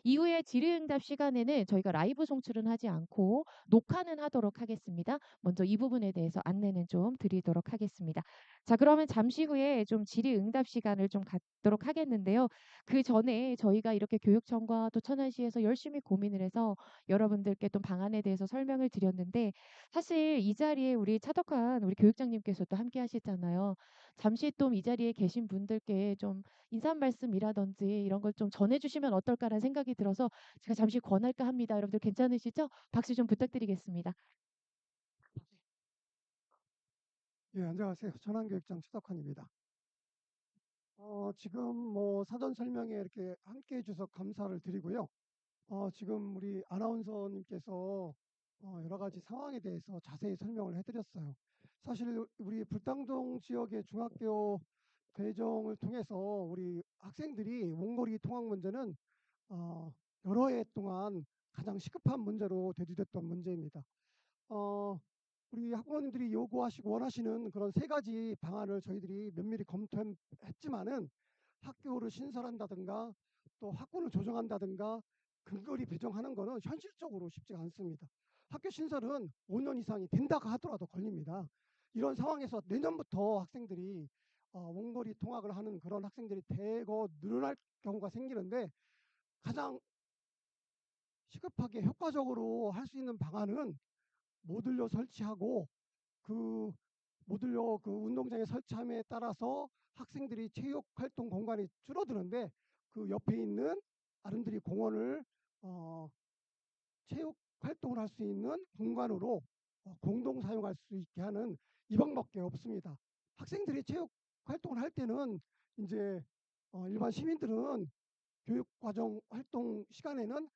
이후에 질의응답 시간에는 저희가 라이브 송출은 하지 않고 녹화는 하도록 하겠습니다. 먼저 이 부분에 대해서 안내는 좀 드리도록 하겠습니다. 자, 그러면 잠시 후에 좀 질의응답 시간을 좀 갖도록 하겠는데요. 그 전에 저희가 이렇게 교육청과 또 천안시에서 열심히 고민을 해서 여러분들께 또 방안에 대해서 설명을 드렸는데, 사실 이 자리에 우리 차덕한 우리 교육장님께서도 함께 하시잖아요. 잠시 또 이 자리에 계신 분들께 좀 인사 말씀이라든지 이런 걸 좀 전해주시면 어떨까라는 생각이 들어서 제가 잠시 권할까 합니다. 여러분들 괜찮으시죠? 박수 좀 부탁드리겠습니다. 예, 안녕하세요. 천안교육장 최덕환입니다. 지금 뭐 사전 설명에 이렇게 함께 해주셔서 감사를 드리고요. 지금 우리 아나운서님께서 여러 가지 상황에 대해서 자세히 설명을 해드렸어요. 사실 우리 불당동 지역의 중학교 배정을 통해서 우리 학생들이 원거리 통학 문제는 여러 해 동안 가장 시급한 문제로 대두됐던 문제입니다. 어, 우리 학부모님들이 요구하시고 원하시는 그런 세 가지 방안을 저희들이 면밀히 검토했지만은 학교를 신설한다든가 또 학군을 조정한다든가 근거리 배정하는 거는 현실적으로 쉽지가 않습니다. 학교 신설은 5년 이상이 된다 하더라도 걸립니다. 이런 상황에서 내년부터 학생들이 원거리 통학을 하는 그런 학생들이 대거 늘어날 경우가 생기는데 가장 시급하게 효과적으로 할 수 있는 방안은 모듈러 설치하고 그 모듈러 그 운동장에 설치함에 따라서 학생들이 체육 활동 공간이 줄어드는데 그 옆에 있는 아름드리 공원을 어, 체육 활동을 할 수 있는 공간으로 공동 사용할 수 있게 하는 이 방법밖에 없습니다. 학생들이 체육 활동을 할 때는 이제 일반 시민들은 교육과정 활동 시간에는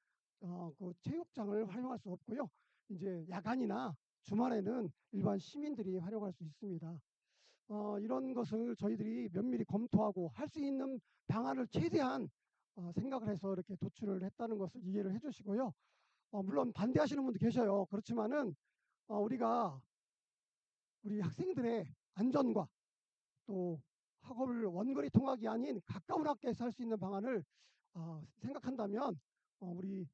그 체육장을 활용할 수 없고요. 이제 야간이나 주말에는 일반 시민들이 활용할 수 있습니다. 이런 것을 저희들이 면밀히 검토하고 할 수 있는 방안을 최대한 생각을 해서 이렇게 도출을 했다는 것을 이해를 해주시고요. 물론 반대하시는 분도 계셔요. 그렇지만은 우리가 우리 학생들의 안전과 또 학업을 원거리 통학이 아닌 가까운 학교에서 할 수 있는 방안을 생각한다면 우리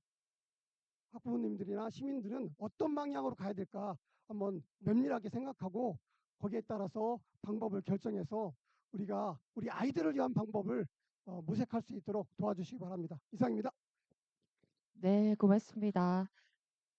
학부모님들이나 시민들은 어떤 방향으로 가야 될까 한번 면밀하게 생각하고 거기에 따라서 방법을 결정해서 우리가 우리 아이들을 위한 방법을 모색할 수 있도록 도와주시기 바랍니다. 이상입니다. 네, 고맙습니다.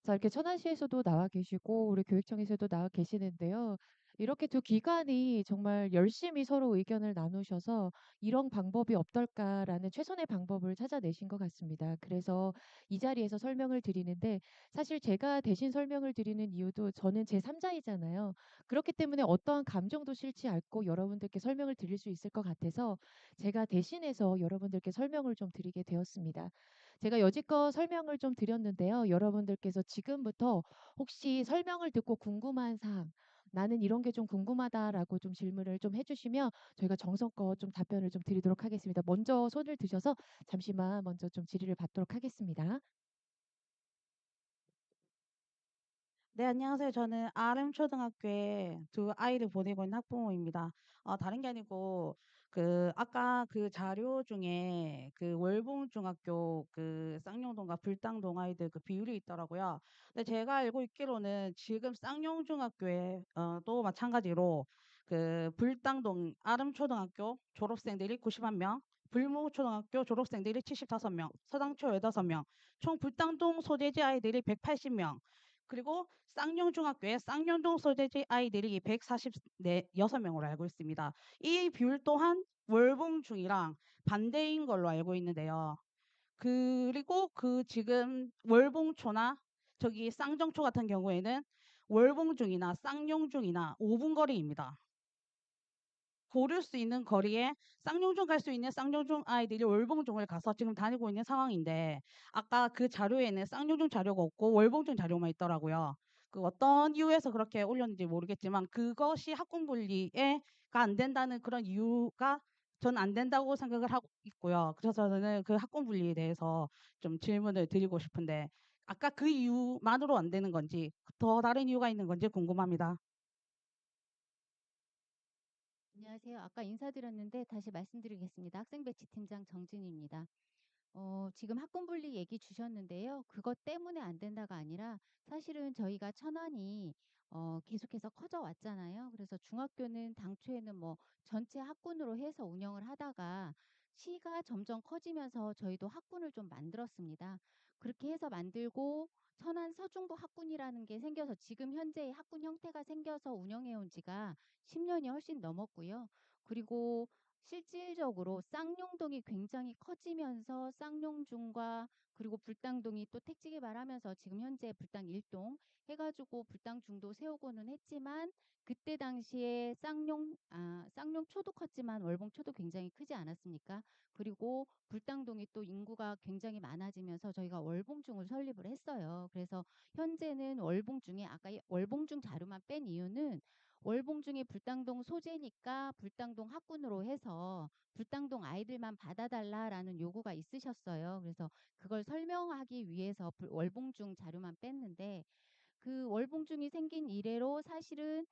자, 이렇게 천안시에서도 나와 계시고 우리 교육청에서도 나와 계시는데요. 이렇게 두 기관이 정말 열심히 서로 의견을 나누셔서 이런 방법이 어떨까라는 최선의 방법을 찾아내신 것 같습니다. 그래서 이 자리에서 설명을 드리는데, 사실 제가 대신 설명을 드리는 이유도 저는 제3자이잖아요. 그렇기 때문에 어떠한 감정도 싫지 않고 여러분들께 설명을 드릴 수 있을 것 같아서 제가 대신해서 여러분들께 설명을 좀 드리게 되었습니다. 제가 여지껏 설명을 좀 드렸는데요. 여러분들께서 지금부터 혹시 설명을 듣고 궁금한 사항, 나는 이런 게 좀 궁금하다라고 좀 질문을 좀 해주시면 저희가 정성껏 좀 답변을 좀 드리도록 하겠습니다. 먼저 손을 드셔서 잠시만 먼저 좀 질의를 받도록 하겠습니다. 네, 안녕하세요. 저는 아름초등학교에 두 아이를 보내고 있는 학부모입니다. 다른 게 아니고, 아까 그 자료 중에 그 월봉중학교 그 쌍용동과 불당동 아이들 그 비율이 있더라고요. 근데 제가 알고 있기로는 지금 쌍용중학교에, 또 마찬가지로 그 불당동 아름초등학교 졸업생들이 91명, 불모초등학교 졸업생들이 75명, 서당초 15명, 총 불당동 소재지 아이들이 180명, 그리고 쌍용중학교에 쌍용동 소재지 아이들이 146명으로 알고 있습니다. 이 비율 또한 월봉중이랑 반대인 걸로 알고 있는데요. 그리고 그 지금 월봉초나 저기 쌍정초 같은 경우에는 월봉중이나 쌍용중이나 5분 거리입니다. 고를 수 있는 거리에 쌍용중 갈 수 있는 쌍용중 아이들이 월봉중을 가서 지금 다니고 있는 상황인데, 아까 그 자료에는 쌍용중 자료가 없고 월봉중 자료만 있더라고요. 그 어떤 이유에서 그렇게 올렸는지 모르겠지만 그것이 학군 분리가 안 된다는 그런 이유가 전 안 된다고 생각을 하고 있고요. 그래서 저는 그 학군 분리에 대해서 좀 질문을 드리고 싶은데, 아까 그 이유만으로 안 되는 건지 더 다른 이유가 있는 건지 궁금합니다. 안녕하세요. 아까 인사드렸는데 다시 말씀드리겠습니다. 학생배치 팀장 정진희입니다. 지금 학군 분리 얘기 주셨는데요. 그것 때문에 안 된다가 아니라 사실은 저희가 천안이 계속해서 커져 왔잖아요. 그래서 중학교는 당초에는 뭐 전체 학군으로 해서 운영을 하다가 시가 점점 커지면서 저희도 학군을 좀 만들었습니다. 그렇게 해서 만들고 천안 서중부 학군이라는 게 생겨서 지금 현재의 학군 형태가 생겨서 운영해 온 지가 10년이 훨씬 넘었고요. 그리고 실질적으로 쌍용동이 굉장히 커지면서 쌍용중과 그리고 불당동이 또 택지 개발하면서 지금 현재 불당 1동 해가지고 불당중도 세우고는 했지만 그때 당시에 쌍용초도 컸지만 월봉초도 굉장히 크지 않았습니까? 그리고 불당동이 또 인구가 굉장히 많아지면서 저희가 월봉중을 설립을 했어요. 그래서 현재는 월봉중에 아까 월봉중 자료만 뺀 이유는 월봉중이 불당동 소재니까 불당동 학군으로 해서 불당동 아이들만 받아달라라는 요구가 있으셨어요. 그래서 그걸 설명하기 위해서 월봉중 자료만 뺐는데 그 월봉중이 생긴 이래로 사실은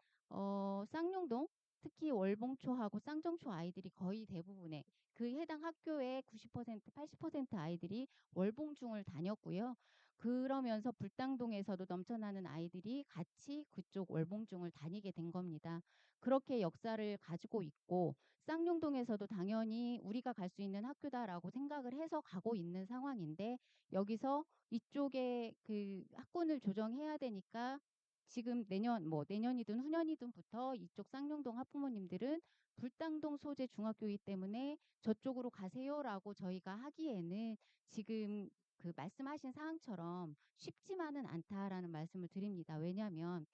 쌍용동 특히 월봉초하고 쌍정초 아이들이 거의 대부분의 그 해당 학교의 90% 80% 아이들이 월봉중을 다녔고요. 그러면서 불당동에서도 넘쳐나는 아이들이 같이 그쪽 월봉중을 다니게 된 겁니다. 그렇게 역사를 가지고 있고 쌍용동에서도 당연히 우리가 갈 수 있는 학교다라고 생각을 해서 가고 있는 상황인데 여기서 이쪽에 그 학군을 조정해야 되니까 지금 내년이든 후년이든부터 이쪽 쌍용동 학부모님들은 불당동 소재 중학교이기 때문에 저쪽으로 가세요라고 저희가 하기에는 지금 그 말씀하신 사항처럼 쉽지만은 않다라는 말씀을 드립니다. 왜냐하면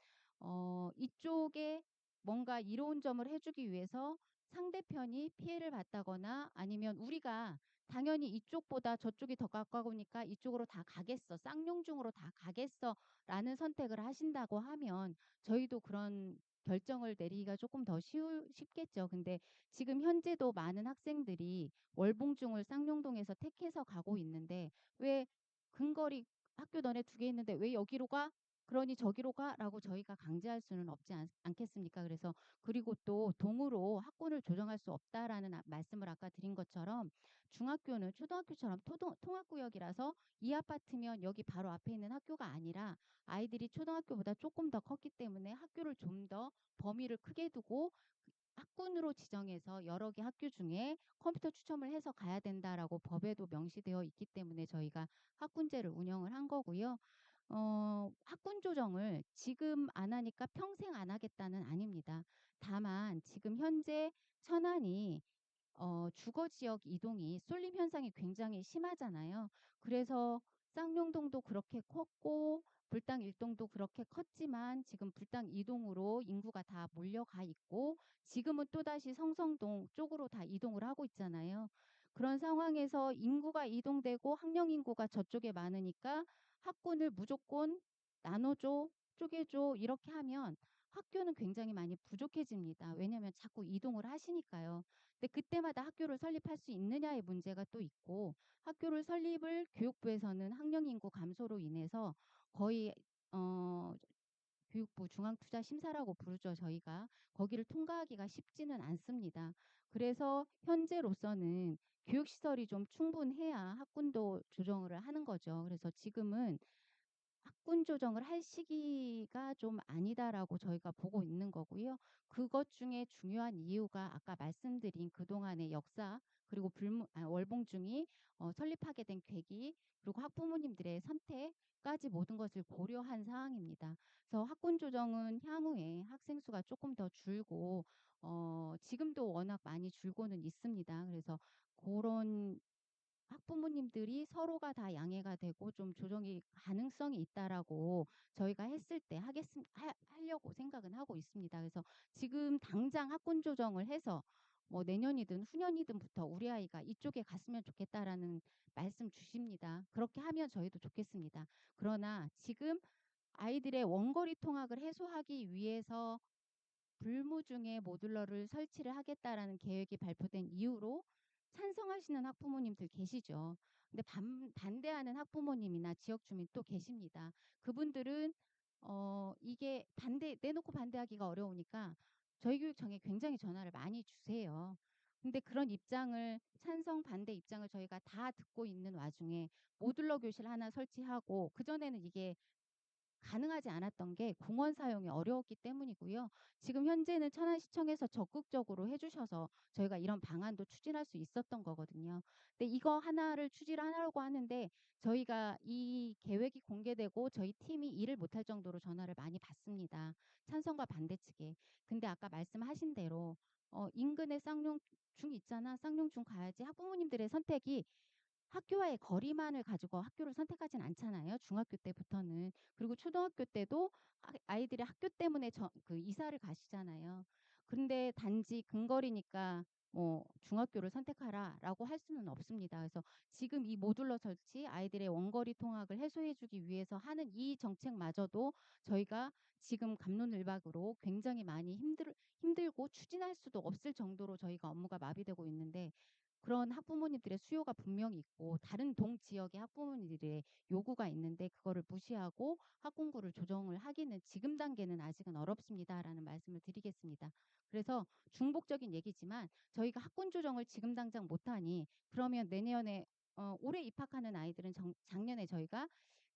이쪽에 뭔가 이로운 점을 해주기 위해서 상대편이 피해를 봤다거나 아니면 우리가 당연히 이쪽보다 저쪽이 더 가까우니까 이쪽으로 다 가겠어. 쌍용중으로 다 가겠어. 라는 선택을 하신다고 하면 저희도 그런 결정을 내리기가 조금 더 쉽겠죠. 근데 지금 현재도 많은 학생들이 월봉중을 쌍용동에서 택해서 가고 있는데 왜 근거리 학교 너네 2개 있는데 왜 여기로 가? 그러니 저기로 가라고 저희가 강제할 수는 없지 않겠습니까? 그래서 그리고 또 동으로 학군을 조정할 수 없다라는 말씀을 아까 드린 것처럼 중학교는 초등학교처럼 통합구역이라서 이 아파트면 여기 바로 앞에 있는 학교가 아니라 아이들이 초등학교보다 조금 더 컸기 때문에 학교를 좀 더 범위를 크게 두고 학군으로 지정해서 여러 개 학교 중에 컴퓨터 추첨을 해서 가야 된다라고 법에도 명시되어 있기 때문에 저희가 학군제를 운영을 한 거고요. 학군 조정을 지금 안 하니까 평생 안 하겠다는 아닙니다. 다만 지금 현재 천안이 주거 지역 이동이 쏠림 현상이 굉장히 심하잖아요. 그래서 쌍용동도 그렇게 컸고 불당 1동도 그렇게 컸지만 지금 불당 2동으로 인구가 다 몰려가 있고 지금은 또다시 성성동 쪽으로 다 이동을 하고 있잖아요. 그런 상황에서 인구가 이동되고 학령 인구가 저쪽에 많으니까 학군을 무조건 나눠줘, 쪼개줘 이렇게 하면 학교는 굉장히 많이 부족해집니다. 왜냐하면 자꾸 이동을 하시니까요. 근데 그때마다 학교를 설립할 수 있느냐의 문제가 또 있고 학교를 설립을 교육부에서는 학령 인구 감소로 인해서 거의 어 교육부 중앙투자심사라고 부르죠 저희가. 거기를 통과하기가 쉽지는 않습니다. 그래서 현재로서는 교육시설이 좀 충분해야 학군도 조정을 하는 거죠. 그래서 지금은 학군 조정을 할 시기가 좀 아니다라고 저희가 보고 있는 거고요. 그것 중에 중요한 이유가 아까 말씀드린 그동안의 역사 그리고 월봉중이 설립하게 된 계기 그리고 학부모님들의 선택까지 모든 것을 고려한 사항입니다. 그래서 학군 조정은 향후에 학생 수가 조금 더 줄고 지금도 워낙 많이 줄고는 있습니다. 그래서 그런 학부모님들이 서로가 다 양해가 되고 좀 조정이 가능성이 있다라고 저희가 했을 때 하려고 생각은 하고 있습니다. 그래서 지금 당장 학군 조정을 해서 뭐 내년이든 후년이든부터 우리 아이가 이쪽에 갔으면 좋겠다라는 말씀 주십니다. 그렇게 하면 저희도 좋겠습니다. 그러나 지금 아이들의 원거리 통학을 해소하기 위해서 불무중에 모듈러를 설치를 하겠다라는 계획이 발표된 이후로 찬성하시는 학부모님들 계시죠. 근데 반대하는 학부모님이나 지역 주민 또 계십니다. 그분들은 이게 내놓고 반대하기가 어려우니까 저희 교육청에 굉장히 전화를 많이 주세요. 근데 그런 입장을 찬성, 반대 입장을 저희가 다 듣고 있는 와중에 모듈러 교실 하나 설치하고 그전에는 이게 가능하지 않았던 게 공원 사용이 어려웠기 때문이고요. 지금 현재는 천안시청에서 적극적으로 해 주셔서 저희가 이런 방안도 추진할 수 있었던 거거든요. 근데 이거 하나를 추진을 하려고 하는데 저희가 이 계획이 공개되고 저희 팀이 일을 못할 정도로 전화를 많이 받습니다. 찬성과 반대 측에. 근데 아까 말씀하신 대로 인근에 쌍용중 있잖아. 쌍용중 가야지. 학부모님들의 선택이 학교와의 거리만을 가지고 학교를 선택하진 않잖아요. 중학교 때부터는. 그리고 초등학교 때도 아이들이 학교 때문에 그 이사를 가시잖아요. 그런데 단지 근거리니까 뭐 중학교를 선택하라라고 할 수는 없습니다. 그래서 지금 이 모듈러 설치 아이들의 원거리 통학을 해소해 주기 위해서 하는 이 정책마저도 저희가 지금 갑론을박으로 굉장히 많이 힘들고 추진할 수도 없을 정도로 저희가 업무가 마비되고 있는데 그런 학부모님들의 수요가 분명히 있고 다른 동 지역의 학부모님들의 요구가 있는데 그거를 무시하고 학공부를 조정을 하기는 지금 단계는 아직은 어렵습니다라는 말씀을 드리겠습니다. 그래서 중복적인 얘기지만 저희가 학군 조정을 지금 당장 못하니 그러면 내년에 올해 입학하는 아이들은 작년에 저희가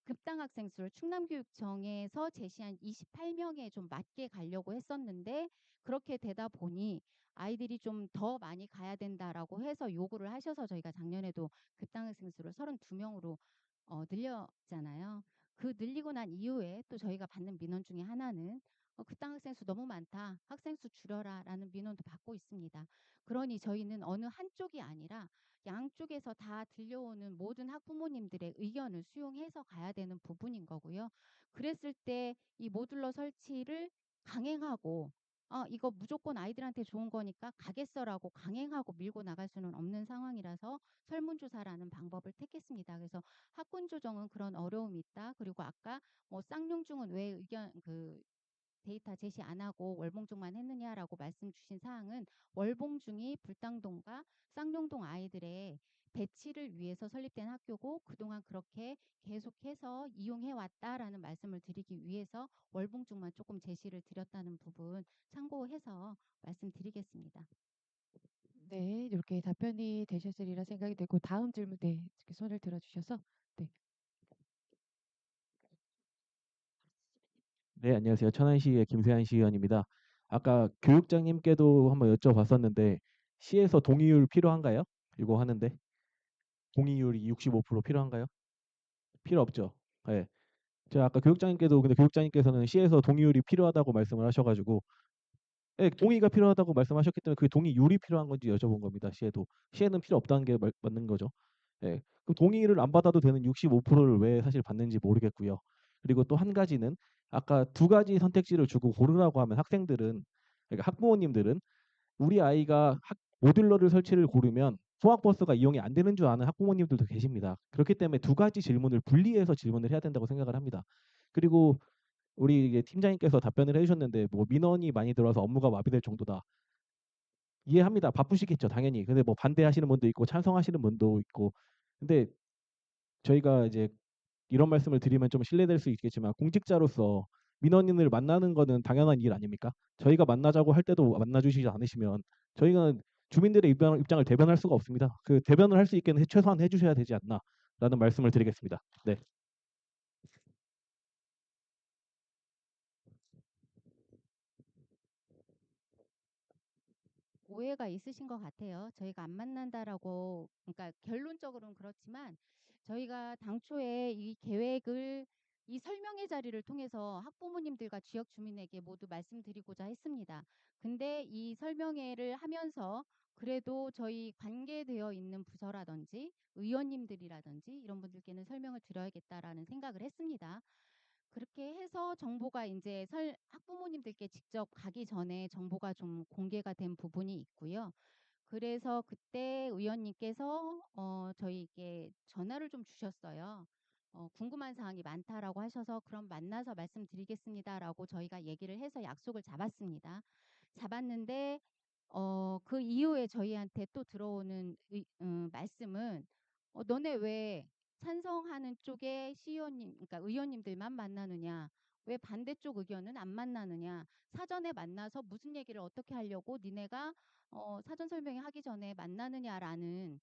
급당 학생 수를 충남교육청에서 제시한 28명에 좀 맞게 가려고 했었는데 그렇게 되다 보니 아이들이 좀 더 많이 가야 된다라고 해서 요구를 하셔서 저희가 작년에도 급당 학생 수를 32명으로 늘렸잖아요. 그 늘리고 난 이후에 또 저희가 받는 민원 중에 하나는 급당 학생 수 너무 많다. 학생 수 줄여라라는 민원도 받고 있습니다. 그러니 저희는 어느 한쪽이 아니라 양쪽에서 다 들려오는 모든 학부모님들의 의견을 수용해서 가야 되는 부분인 거고요. 그랬을 때 이 모듈러 설치를 강행하고 이거 무조건 아이들한테 좋은 거니까 가겠어라고 강행하고 밀고 나갈 수는 없는 상황이라서 설문조사라는 방법을 택했습니다. 그래서 학군 조정은 그런 어려움이 있다. 그리고 아까 뭐 쌍용중은 왜 의견 데이터 제시 안 하고 월봉중만 했느냐라고 말씀 주신 사항은 월봉중이 불당동과 쌍용동 아이들의 배치를 위해서 설립된 학교고 그동안 그렇게 계속해서 이용해 왔다라는 말씀을 드리기 위해서 월봉중만 조금 제시를 드렸다는 부분 참고해서 말씀드리겠습니다. 네. 이렇게 답변이 되셨으리라 생각이 되고 다음 질문 네. 이렇게 손을 들어 주셔서 네. 네, 안녕하세요. 천안시의 김세한 시의원입니다. 아까 교육장님께도 한번 여쭤봤었는데 시에서 동의율 필요한가요? 이거 하는데 동의율이 65% 필요한가요? 필요 없죠. 네. 제가 아까 교육장님께도 근데 교육장님께서는 시에서 동의율이 필요하다고 말씀을 하셔가지고 네, 동의가 필요하다고 말씀하셨기 때문에 그 동의율이 필요한 건지 여쭤본 겁니다. 시에도 시에는 필요 없다는 게 맞는 거죠. 네. 그럼 동의를 안 받아도 되는 65%를 왜 사실 받는지 모르겠고요. 그리고 또 한 가지는 아까 두 가지 선택지를 주고 고르라고 하면 학생들은 그러니까 학부모님들은 우리 아이가 모듈러를 설치를 고르면 통학버스가 이용이 안 되는 줄 아는 학부모님들도 계십니다. 그렇기 때문에 두 가지 질문을 분리해서 질문을 해야 된다고 생각을 합니다. 그리고 우리 이제 팀장님께서 답변을 해주셨는데 뭐 민원이 많이 들어와서 업무가 마비될 정도다. 이해합니다. 바쁘시겠죠, 당연히. 근데 뭐 반대하시는 분도 있고 찬성하시는 분도 있고. 근데 저희가 이제 이런 말씀을 드리면 좀 실례될 수 있겠지만 공직자로서 민원인을 만나는 거는 당연한 일 아닙니까? 저희가 만나자고 할 때도 만나주시지 않으시면 저희가 주민들의 입장을 대변할 수가 없습니다. 그 대변을 할 수 있게는 최소한 해주셔야 되지 않나라는 말씀을 드리겠습니다. 네. 오해가 있으신 것 같아요. 저희가 안 만난다라고 그러니까 결론적으로는 그렇지만 저희가 당초에 이 계획을 이 설명회 자리를 통해서 학부모님들과 지역 주민에게 모두 말씀드리고자 했습니다. 근데 이 설명회를 하면서 그래도 저희 관계되어 있는 부서라든지 의원님들이라든지 이런 분들께는 설명을 드려야겠다라는 생각을 했습니다. 그렇게 해서 정보가 인제 학부모님들께 직접 가기 전에 정보가 좀 공개가 된 부분이 있고요. 그래서 그때 의원님께서 저희에게 전화를 좀 주셨어요. "궁금한 사항이 많다."라고 하셔서 "그럼 만나서 말씀드리겠습니다."라고 저희가 얘기를 해서 약속을 잡았습니다. 잡았는데 그 이후에 저희한테 또 들어오는 말씀은 너네 왜 찬성하는 쪽의 시의원님 그러니까 의원님들만 만나느냐. 왜 반대쪽 의견은 안 만나느냐? 사전에 만나서 무슨 얘기를 어떻게 하려고 니네가 사전 설명회 하기 전에 만나느냐라는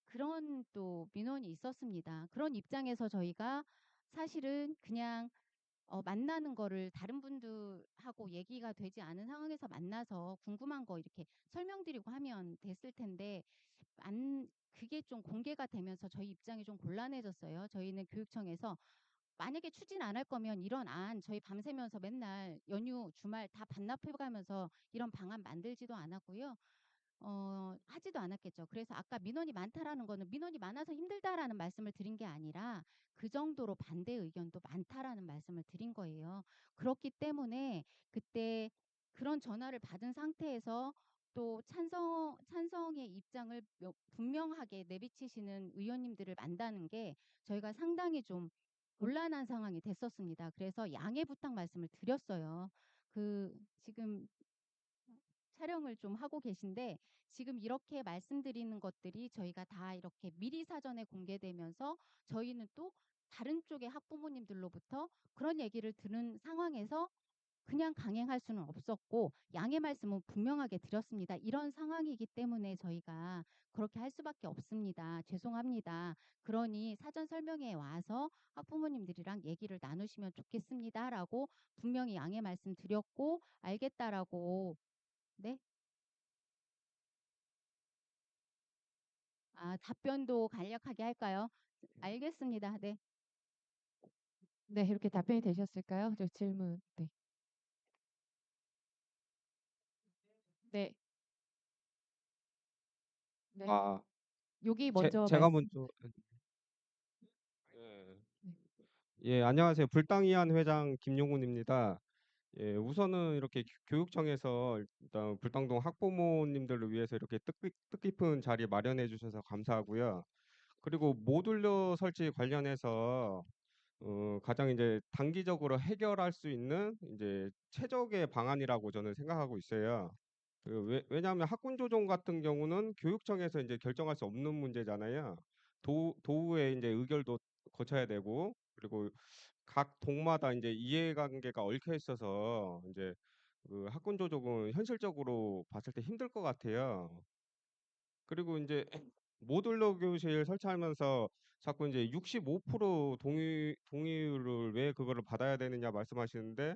그런 또 민원이 있었습니다. 그런 입장에서 저희가 사실은 그냥 만나는 거를 다른 분들하고 얘기가 되지 않은 상황에서 만나서 궁금한 거 이렇게 설명드리고 하면 됐을 텐데 그게 좀 공개가 되면서 저희 입장이 좀 곤란해졌어요. 저희는 교육청에서 만약에 추진 안 할 거면 이런 안 저희 밤새면서 맨날 연휴 주말 다 반납해 가면서 이런 방안 만들지도 않았고요. 하지도 않았겠죠. 그래서 아까 민원이 많다라는 거는 민원이 많아서 힘들다라는 말씀을 드린 게 아니라 그 정도로 반대 의견도 많다라는 말씀을 드린 거예요. 그렇기 때문에 그때 그런 전화를 받은 상태에서 또 찬성의 입장을 분명하게 내비치시는 의원님들을 만나는 게 저희가 상당히 좀 곤란한 상황이 됐었습니다. 그래서 양해 부탁 말씀을 드렸어요. 지금 촬영을 좀 하고 계신데 지금 이렇게 말씀드리는 것들이 저희가 다 이렇게 미리 사전에 공개되면서 저희는 또 다른 쪽의 학부모님들로부터 그런 얘기를 들은 상황에서 그냥 강행할 수는 없었고 양해 말씀은 분명하게 드렸습니다. 이런 상황이기 때문에 저희가 그렇게 할 수밖에 없습니다. 죄송합니다. 그러니 사전 설명회에 와서 학부모님들이랑 얘기를 나누시면 좋겠습니다라고 분명히 양해 말씀 드렸고 알겠다라고 네? 답변도 간략하게 할까요? 알겠습니다. 네. 네. 이렇게 답변이 되셨을까요? 저 질문. 네. 네. 네. 아, 여기 먼저 제가 말씀 먼저, 예, 네. 예, 안녕하세요. 불당이한 회장 김용훈입니다. 예, 우선은 이렇게 교육청에서 일단 불당동 학부모님들을 위해서 이렇게 뜻깊은 자리 마련해 주셔서 감사하고요. 그리고 모듈러 설치 관련해서 가장 이제 단기적으로 해결할 수 있는 이제 최적의 방안이라고 저는 생각하고 있어요. 왜냐하면 학군 조정 같은 경우는 교육청에서 이제 결정할 수 없는 문제잖아요. 도의회 이제 의결도 거쳐야 되고, 그리고 각 동마다 이제 이해관계가 얽혀 있어서 이제 그 학군 조정은 현실적으로 봤을 때 힘들 것 같아요. 그리고 이제 모듈러 교실 설치하면서 자꾸 이제 65% 동의율을 왜 그거를 받아야 되느냐 말씀하시는데,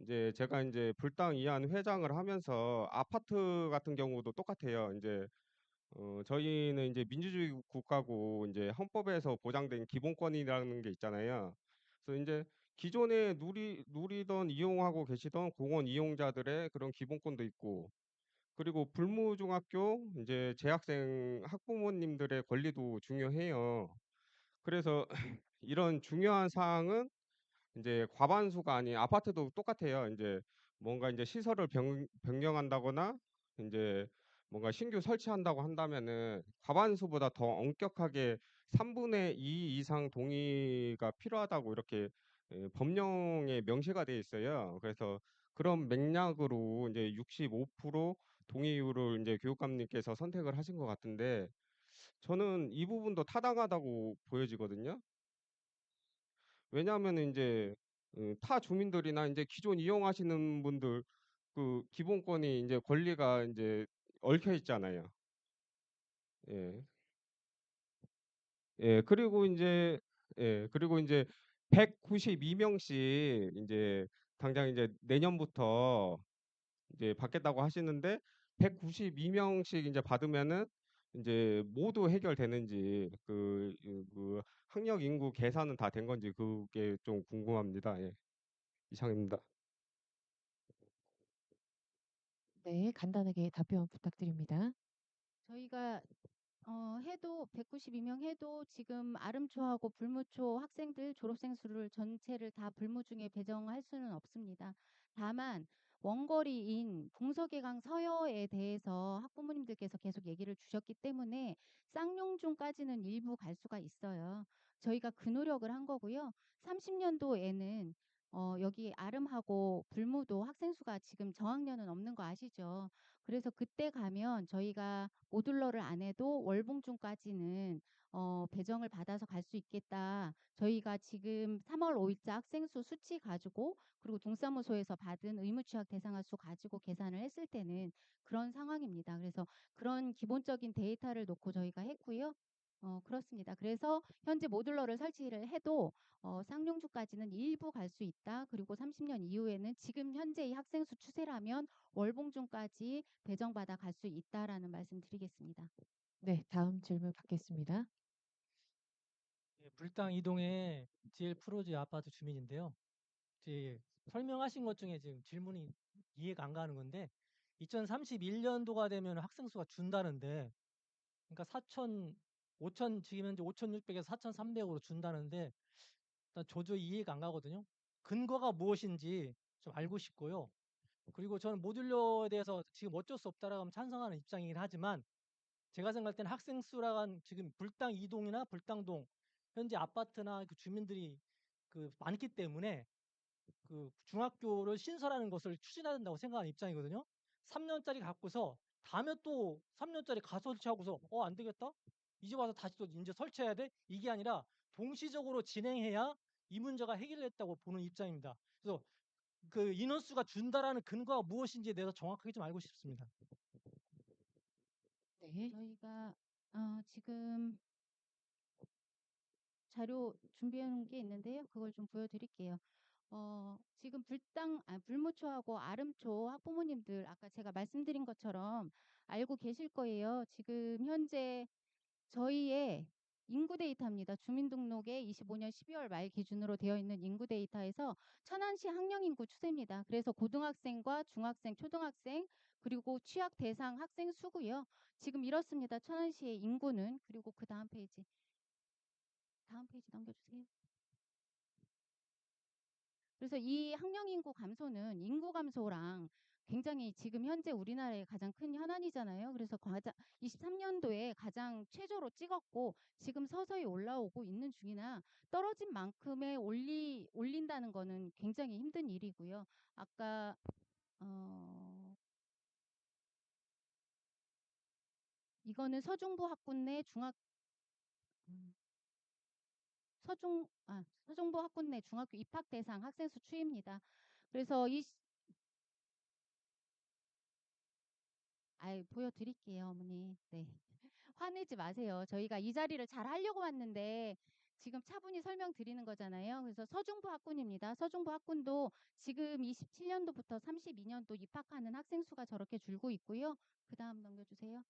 이제 제가 이제 불당 이한 회장을 하면서 아파트 같은 경우도 똑같아요. 이제 저희는 이제 민주주의 국가고 이제 헌법에서 보장된 기본권이라는 게 있잖아요. 그래서 이제 기존에 누리던 이용하고 계시던 공원 이용자들의 그런 기본권도 있고, 그리고 불무중학교 이제 재학생 학부모님들의 권리도 중요해요. 그래서 이런 중요한 사항은 이제 과반수가 아닌 아파트도 똑같아요. 이제 뭔가 이제 시설을 변경한다거나 이제 뭔가 신규 설치한다고 한다면은 과반수보다 더 엄격하게 3분의 2 이상 동의가 필요하다고 이렇게 법령에 명시가 돼 있어요. 그래서 그런 맥락으로 이제 65% 동의율을 이제 교육감님께서 선택을 하신 것 같은데, 저는 이 부분도 타당하다고 보여지거든요. 왜냐하면은 인제 타 주민들이나 인제 기존 이용하시는 분들 그 기본권이 인제 권리가 인제 얽혀 있잖아요. 예. 예. 그리고 인제 192 명씩 인제 당장 이제 내년부터 이제 받겠다고 하시는데, 192 명씩 인제 받으면은 인제 모두 해결되는지 그 학령 인구 계산은 다 된 건지 그게 좀 궁금합니다. 예. 이상입니다. 네. 간단하게 답변 부탁드립니다. 저희가 해도 192명 해도 지금 아름초하고 불무초 학생들 졸업생 수를 전체를 다 불무중에 배정할 수는 없습니다. 다만 원거리인 봉석계강 서여에 대해서 학부모님들께서 계속 얘기를 주셨기 때문에 쌍용중까지는 일부 갈 수가 있어요. 저희가 그 노력을 한 거고요. 30년도에는 여기 아름하고 불무도 학생 수가 지금 저학년은 없는 거 아시죠? 그래서 그때 가면 저희가 모듈러를 안 해도 월봉준까지는 배정을 받아서 갈 수 있겠다. 저희가 지금 3월 5일자 학생 수 수치 가지고 그리고 동사무소에서 받은 의무 취약 대상화 수 가지고 계산을 했을 때는 그런 상황입니다. 그래서 그런 기본적인 데이터를 놓고 저희가 했고요. 그렇습니다. 그래서 현재 모듈러를 설치를 해도 쌍용주까지는 일부 갈 수 있다. 그리고 30년 이후에는 지금 현재의 학생 수 추세라면 월봉준까지 배정받아 갈 수 있다라는 말씀 드리겠습니다. 네, 다음 질문 받겠습니다. 예, 불당 이동의 GL 프로지 아파트 주민인데요. 설명하신 것 중에 지금 질문이 이해가 안 가는 건데 2031년도가 되면 학생 수가 준다는데 그러니까 5천 지금 현재 5,600에서 4,300으로 준다는데 일단 도저히 이해가 안 가거든요. 근거가 무엇인지 좀 알고 싶고요. 그리고 저는 모듈러에 대해서 지금 어쩔 수 없다라고 하면 찬성하는 입장이긴 하지만 제가 생각할 때는 학생 수라간 지금 불당 이동이나 불당동 현재 아파트나 그 주민들이 그 많기 때문에 그 중학교를 신설하는 것을 추진해야 된다고 생각하는 입장이거든요. 3년짜리 갖고서 다음에 또 3년짜리 가설치하고서 안 되겠다? 이제 와서 다시 또 이제 설치해야 돼? 이게 아니라 동시적으로 진행해야 이 문제가 해결됐다고 보는 입장입니다. 그래서 그 인원수가 준다라는 근거가 무엇인지에 대해서 정확하게 좀 알고 싶습니다. 네. 저희가 지금 자료 준비해 놓은 게 있는데요. 그걸 좀 보여드릴게요. 지금 불무초하고 아름초 학부모님들 아까 제가 말씀드린 것처럼 알고 계실 거예요. 지금 현재 저희의 인구 데이터입니다. 주민등록에 25년 12월 말 기준으로 되어 있는 인구 데이터에서 천안시 학령 인구 추세입니다. 그래서 고등학생과 중학생, 초등학생 그리고 취약 대상 학생 수고요. 지금 이렇습니다. 천안시의 인구는 그리고 그 다음 페이지 넘겨주세요. 그래서 이 학령 인구 감소는 인구 감소랑 굉장히 지금 현재 우리나라의 가장 큰 현안이잖아요. 그래서 23년도에 가장 최저로 찍었고 지금 서서히 올라오고 있는 중이나 떨어진 만큼의 올린다는 거는 굉장히 힘든 일이고요. 아까 이거는 서중부 학군 내 서중부 학군 내 중학교 입학 대상 학생 수 추이입니다. 그래서 보여드릴게요, 어머니. 네. 화내지 마세요. 저희가 이 자리를 잘 하려고 왔는데 지금 차분히 설명드리는 거잖아요. 그래서 서중부 학군입니다. 서중부 학군도 지금 27년도부터 32년도 입학하는 학생 수가 저렇게 줄고 있고요. 그 다음 넘겨주세요.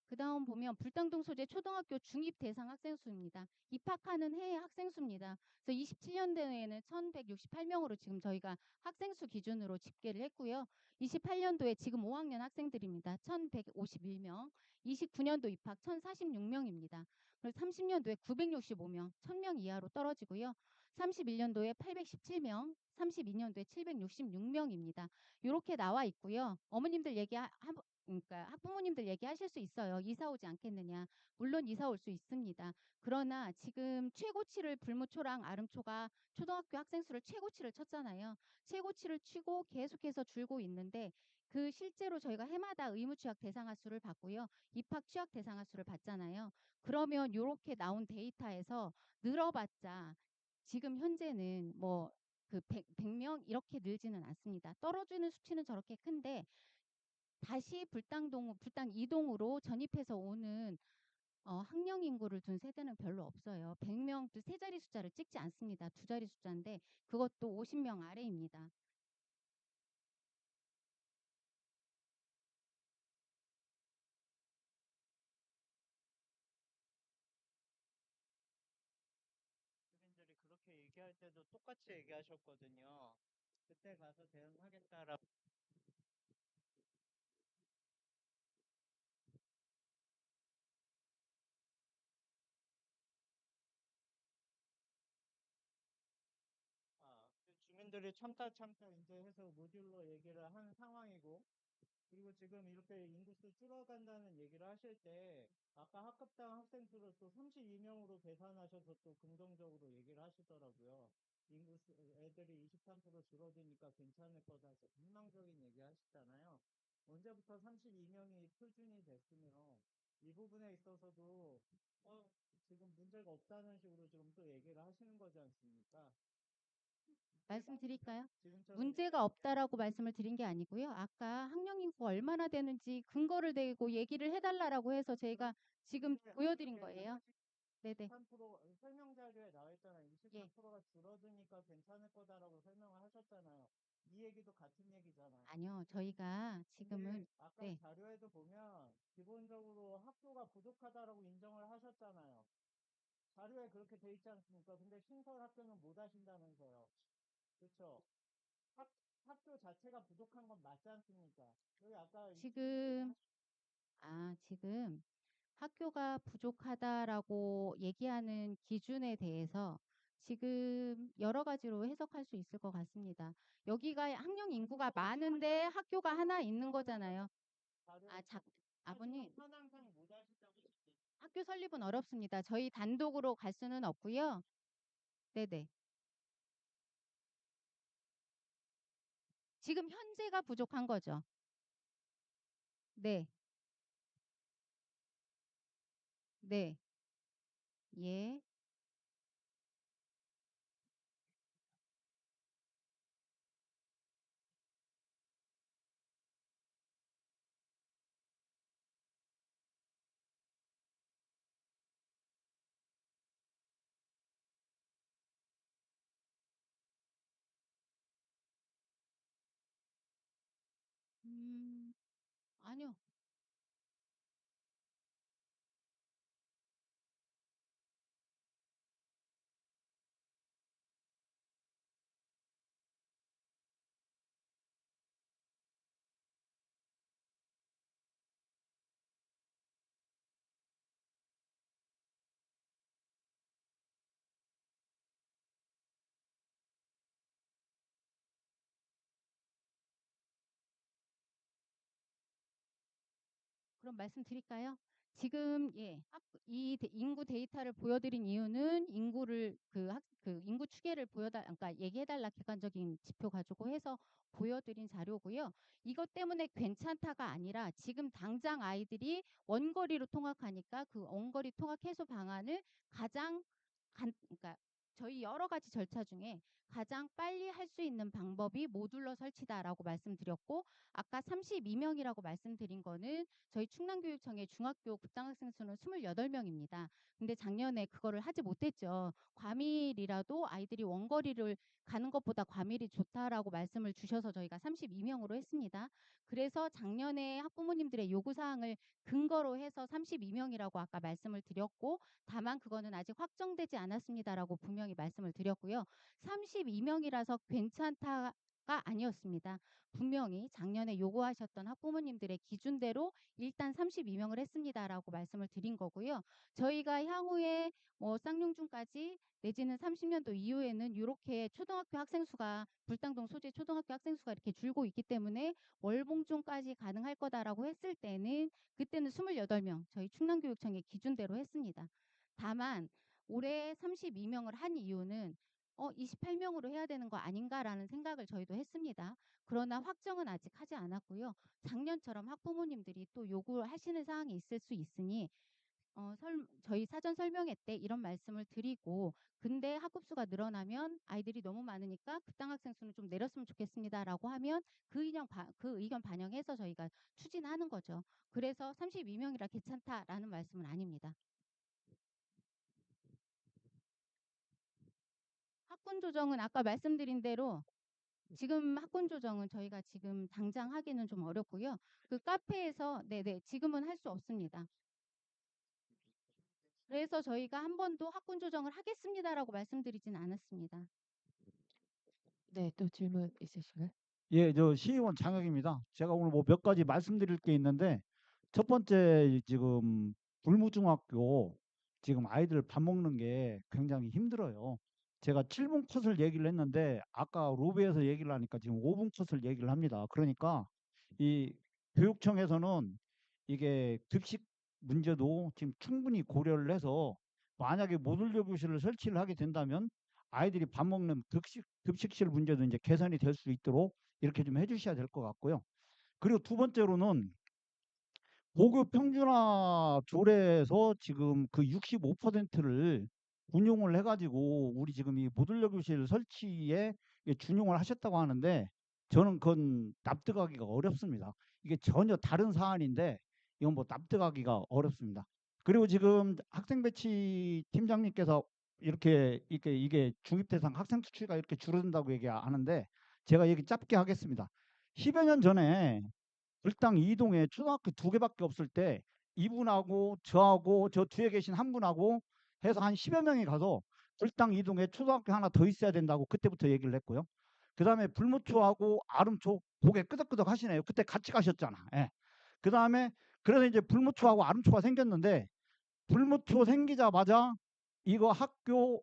그 다음 보면 불당동 소재 초등학교 중입 대상 학생 수입니다. 입학하는 해의 학생 수입니다. 그래서 27년도에는 1168명으로 지금 저희가 학생 수 기준으로 집계를 했고요. 28년도에 지금 5학년 학생들입니다. 1151명, 29년도 입학 1046명입니다. 그리고 30년도에 965명, 1000명 이하로 떨어지고요. 31년도에 817명, 32년도에 766명입니다. 이렇게 나와 있고요. 어머님들 그러니까 학부모님들 얘기하실 수 있어요. 이사 오지 않겠느냐. 물론 이사 올 수 있습니다. 그러나 지금 최고치를 불무초랑 아름초가 초등학교 학생 수를 최고치를 쳤잖아요. 최고치를 치고 계속해서 줄고 있는데 그 실제로 저희가 해마다 의무 취약 대상화 수를 받고요. 입학 취약 대상화 수를 받잖아요. 그러면 이렇게 나온 데이터에서 늘어봤자 지금 현재는 뭐 그 100명 이렇게 늘지는 않습니다. 떨어지는 수치는 저렇게 큰데 다시 불당 이동으로 전입해서 오는 학령 인구를 둔 세대는 별로 없어요. 100명 세 자리 숫자를 찍지 않습니다. 두 자리 숫자인데 그것도 50명 아래입니다. 주민들이 그렇게 얘기할 때도 똑같이 얘기하셨거든요. 그때 가서 대응하겠다라고. 그 주민들이 참다 이제 해서 모듈러 얘기를 한 상황이고, 그리고 지금 이렇게 인구수 줄어간다는 얘기를 하실 때 아까 학급당 학생 수를 또 32명으로 계산하셔서 또 긍정적으로 얘기를 하시더라고요. 인구수 애들이 23% 줄어드니까 괜찮을 거다. 희망적인 얘기 하시잖아요. 언제부터 32명이 표준이 됐으며 이 부분에 있어서도 지금 문제가 없다는 식으로 지금 또 얘기를 하시는 거지 않습니까? 말씀드릴까요? 지금처럼 문제가 없다라고 말씀을 드린 게 아니고요. 아까 학령 인구가 얼마나 되는지 근거를 대고 얘기를 해달라고 해서 저희가 지금 보여드린 거예요. 네네. 23% 설명 자료에 나와 있잖아요. 예. 24%가 줄어드니까 괜찮을 거다라고 설명을 하셨잖아요. 이 얘기도 같은 얘기잖아요. 아니요. 저희가 지금은 근데 아까 네. 자료에도 보면 기본적으로 학교가 부족하다라고 인정을 하셨잖아요. 자료에 그렇게 돼 있지 않습니까? 근데 신설 학교는 못 하신다면서요. 그렇죠? 학교 자체가 부족한 건 맞지 않습니까? 여기 아까 지금 학교가 부족하다라고 얘기하는 기준에 대해서 지금 여러 가지로 해석할 수 있을 것 같습니다. 여기가 학령 인구가 많은데 학교가 하나 있는 거잖아요. 아버님, 현황상 못 하신다고 학교 설립은 어렵습니다. 저희 단독으로 갈 수는 없고요. 네네. 지금 현재가 부족한 거죠. 네. 네. 예. 아니요. 그럼 말씀드릴까요? 지금 이 인구 데이터를 보여드린 이유는 인구를 그 인구 추계를 그러니까 얘기해달라 객관적인 지표 가지고 해서 보여드린 자료고요. 이것 때문에 괜찮다가 아니라 지금 당장 아이들이 원거리로 통학하니까 그 원거리 통학 해소 방안을 그러니까 저희 여러 가지 절차 중에 가장 빨리 할 수 있는 방법이 모듈러 설치다라고 말씀드렸고, 아까 32명이라고 말씀드린 거는 저희 충남교육청의 중학교 급장학생 수는 28명입니다. 근데 작년에 그거를 하지 못했죠. 과밀이라도 아이들이 원거리를 가는 것보다 과밀이 좋다라고 말씀을 주셔서 저희가 32명으로 했습니다. 그래서 작년에 학부모님들의 요구사항을 근거로 해서 32명이라고 아까 말씀을 드렸고, 다만 그거는 아직 확정되지 않았습니다라고 분명히 말씀을 드렸고요. 32명이라서 괜찮다가 아니었습니다. 분명히 작년에 요구하셨던 학부모님들의 기준대로 일단 32명을 했습니다라고 말씀을 드린 거고요. 저희가 향후에 뭐 쌍용중까지 내지는 30년도 이후에는 이렇게 초등학교 학생 수가 불당동 소재 초등학교 학생 수가 이렇게 줄고 있기 때문에 월봉중까지 가능할 거다라고 했을 때는 그때는 28명 저희 충남교육청의 기준대로 했습니다. 다만 올해 32명을 한 이유는 28명으로 해야 되는 거 아닌가라는 생각을 저희도 했습니다. 그러나 확정은 아직 하지 않았고요. 작년처럼 학부모님들이 또 요구하시는 사항이 있을 수 있으니 저희 사전 설명회 때 이런 말씀을 드리고, 근데 학급수가 늘어나면 아이들이 너무 많으니까 급당 학생 수는 좀 내렸으면 좋겠습니다라고 하면 그 의견 반영해서 저희가 추진하는 거죠. 그래서 32명이라 괜찮다라는 말씀은 아닙니다. 학군 조정은 아까 말씀드린 대로 지금 학군 조정은 저희가 지금 당장 하기는 좀 어렵고요. 그 카페에서 지금은 할 수 없습니다. 그래서 저희가 한 번도 학군 조정을 하겠습니다라고 말씀드리진 않았습니다. 네, 또 질문 있으신가요? 예, 저 시의원 장혁입니다. 제가 오늘 뭐 몇 가지 말씀드릴 게 있는데, 첫 번째 지금 불무중학교 지금 아이들 밥 먹는 게 굉장히 힘들어요. 제가 7분 컷을 얘기를 했는데 아까 로비에서 얘기를 하니까 지금 5분 컷을 얘기를 합니다. 그러니까 이 교육청에서는 이게 급식 문제도 지금 충분히 고려를 해서 만약에 모듈 교실을 설치를 하게 된다면 아이들이 밥 먹는 급식실 문제도 이제 개선이 될 수 있도록 이렇게 좀 해주셔야 될 것 같고요. 그리고 두 번째로는 고교 평준화 조례에서 지금 그 65%를 운용을 해가지고 우리 지금 이 모듈러 교실 설치에 준용을 하셨다고 하는데 저는 그건 납득하기가 어렵습니다. 이게 전혀 다른 사안인데 이건 뭐 납득하기가 어렵습니다. 그리고 지금 학생 배치 팀장님께서 이게 중입 대상 학생 수치가 이렇게 줄어든다고 얘기하는데 제가 얘기 짧게 하겠습니다. 10여 년 전에 불당 이동에 초등학교 2개밖에 없을 때 이분하고 저하고 저 뒤에 계신 한 분하고 해서 한 10여 명이 가서 불당 이동에 초등학교 하나 더 있어야 된다고 그때부터 얘기를 했고요. 그 다음에 불모초하고 아름초 고개 끄덕끄덕 하시네요. 그때 같이 가셨잖아. 예. 그 다음에 그래서 이제 불모초하고 아름초가 생겼는데 불모초 생기자마자 이거 학교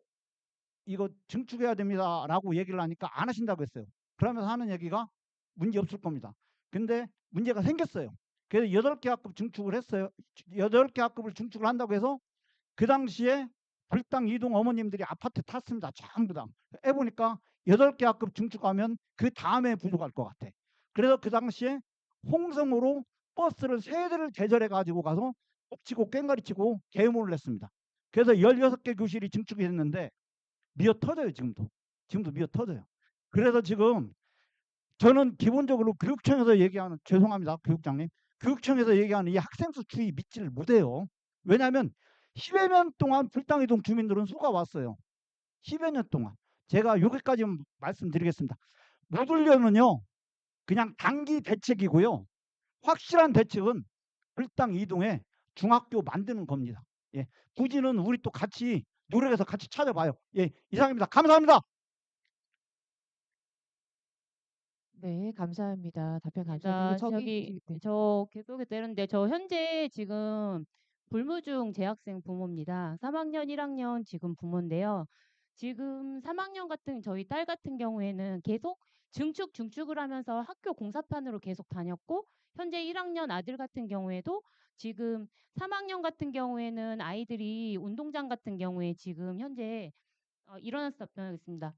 이거 증축해야 됩니다 라고 얘기를 하니까 안 하신다고 했어요. 그러면서 하는 얘기가 문제 없을 겁니다. 근데 문제가 생겼어요. 그래서 8개 학급 증축을 했어요. 8개 학급을 증축을 한다고 해서 그 당시에 불당 이동 어머님들이 아파트 탔습니다. 전부 다. 해보니까 8개 학급 증축하면 그 다음에 부족할 것 같아. 그래서 그 당시에 홍성으로 버스를 3대를 대절해 가지고 가서 옥치고 꽹가리치고 계모를 냈습니다. 그래서 16개 교실이 증축이 됐는데 미어 터져요. 지금도 미어 터져요. 그래서 지금 저는 기본적으로 교육청에서 얘기하는, 죄송합니다 교육장님, 교육청에서 얘기하는 이 학생 수 추이 믿지를 못해요. 왜냐하면 10여 년 동안 불당이동 주민들은 속아왔어요. 10여 년 동안. 제가 여기까지 말씀드리겠습니다. 모듈려는요 그냥 단기 대책이고요, 확실한 대책은 불당 이동에 중학교 만드는 겁니다. 예, 부지는 우리 또 같이 노력해서 같이 찾아봐요. 예, 이상입니다. 감사합니다. 네, 감사합니다. 답변 감사합니다. 나 그리고 저기 네. 저 계속해서 되는데 저 현재 지금 불무중 재학생 부모입니다. 3학년, 1학년 지금 부모인데요. 지금 3학년 같은 저희 딸 같은 경우에는 계속 증축을 하면서 학교 공사판으로 계속 다녔고 현재 1학년 아들 같은 경우에도 지금 3학년 같은 경우에는 아이들이 운동장 같은 경우에 지금 현재 일어나서 답변하겠습니다.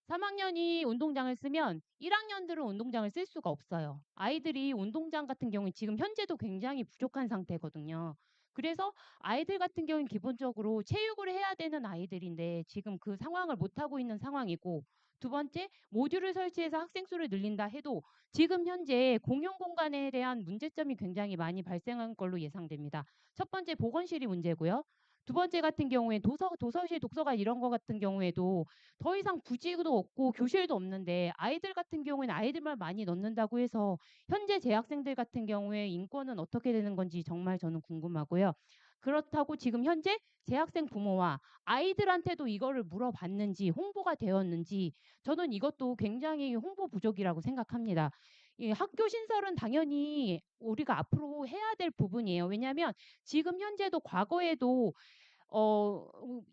3학년이 운동장을 쓰면 1학년들은 운동장을 쓸 수가 없어요. 아이들이 운동장 같은 경우에 지금 현재도 굉장히 부족한 상태거든요. 그래서 아이들 같은 경우는 기본적으로 체육을 해야 되는 아이들인데 지금 그 상황을 못하고 있는 상황이고, 두 번째, 모듈을 설치해서 학생 수를 늘린다 해도 지금 현재 공용 공간에 대한 문제점이 굉장히 많이 발생한 걸로 예상됩니다. 첫 번째, 보건실이 문제고요. 두 번째 같은 경우에 도서실, 독서관 이런 거 같은 경우에도 더 이상 부지도 없고 교실도 없는데 아이들 같은 경우에는 아이들만 많이 넣는다고 해서 현재 재학생들 같은 경우에 인권은 어떻게 되는 건지 정말 저는 궁금하고요. 그렇다고 지금 현재 재학생 부모와 아이들한테도 이거를 물어봤는지 홍보가 되었는지 저는 이것도 굉장히 홍보 부족이라고 생각합니다. 이 학교 신설은 당연히 우리가 앞으로 해야 될 부분이에요. 왜냐하면 지금 현재도 과거에도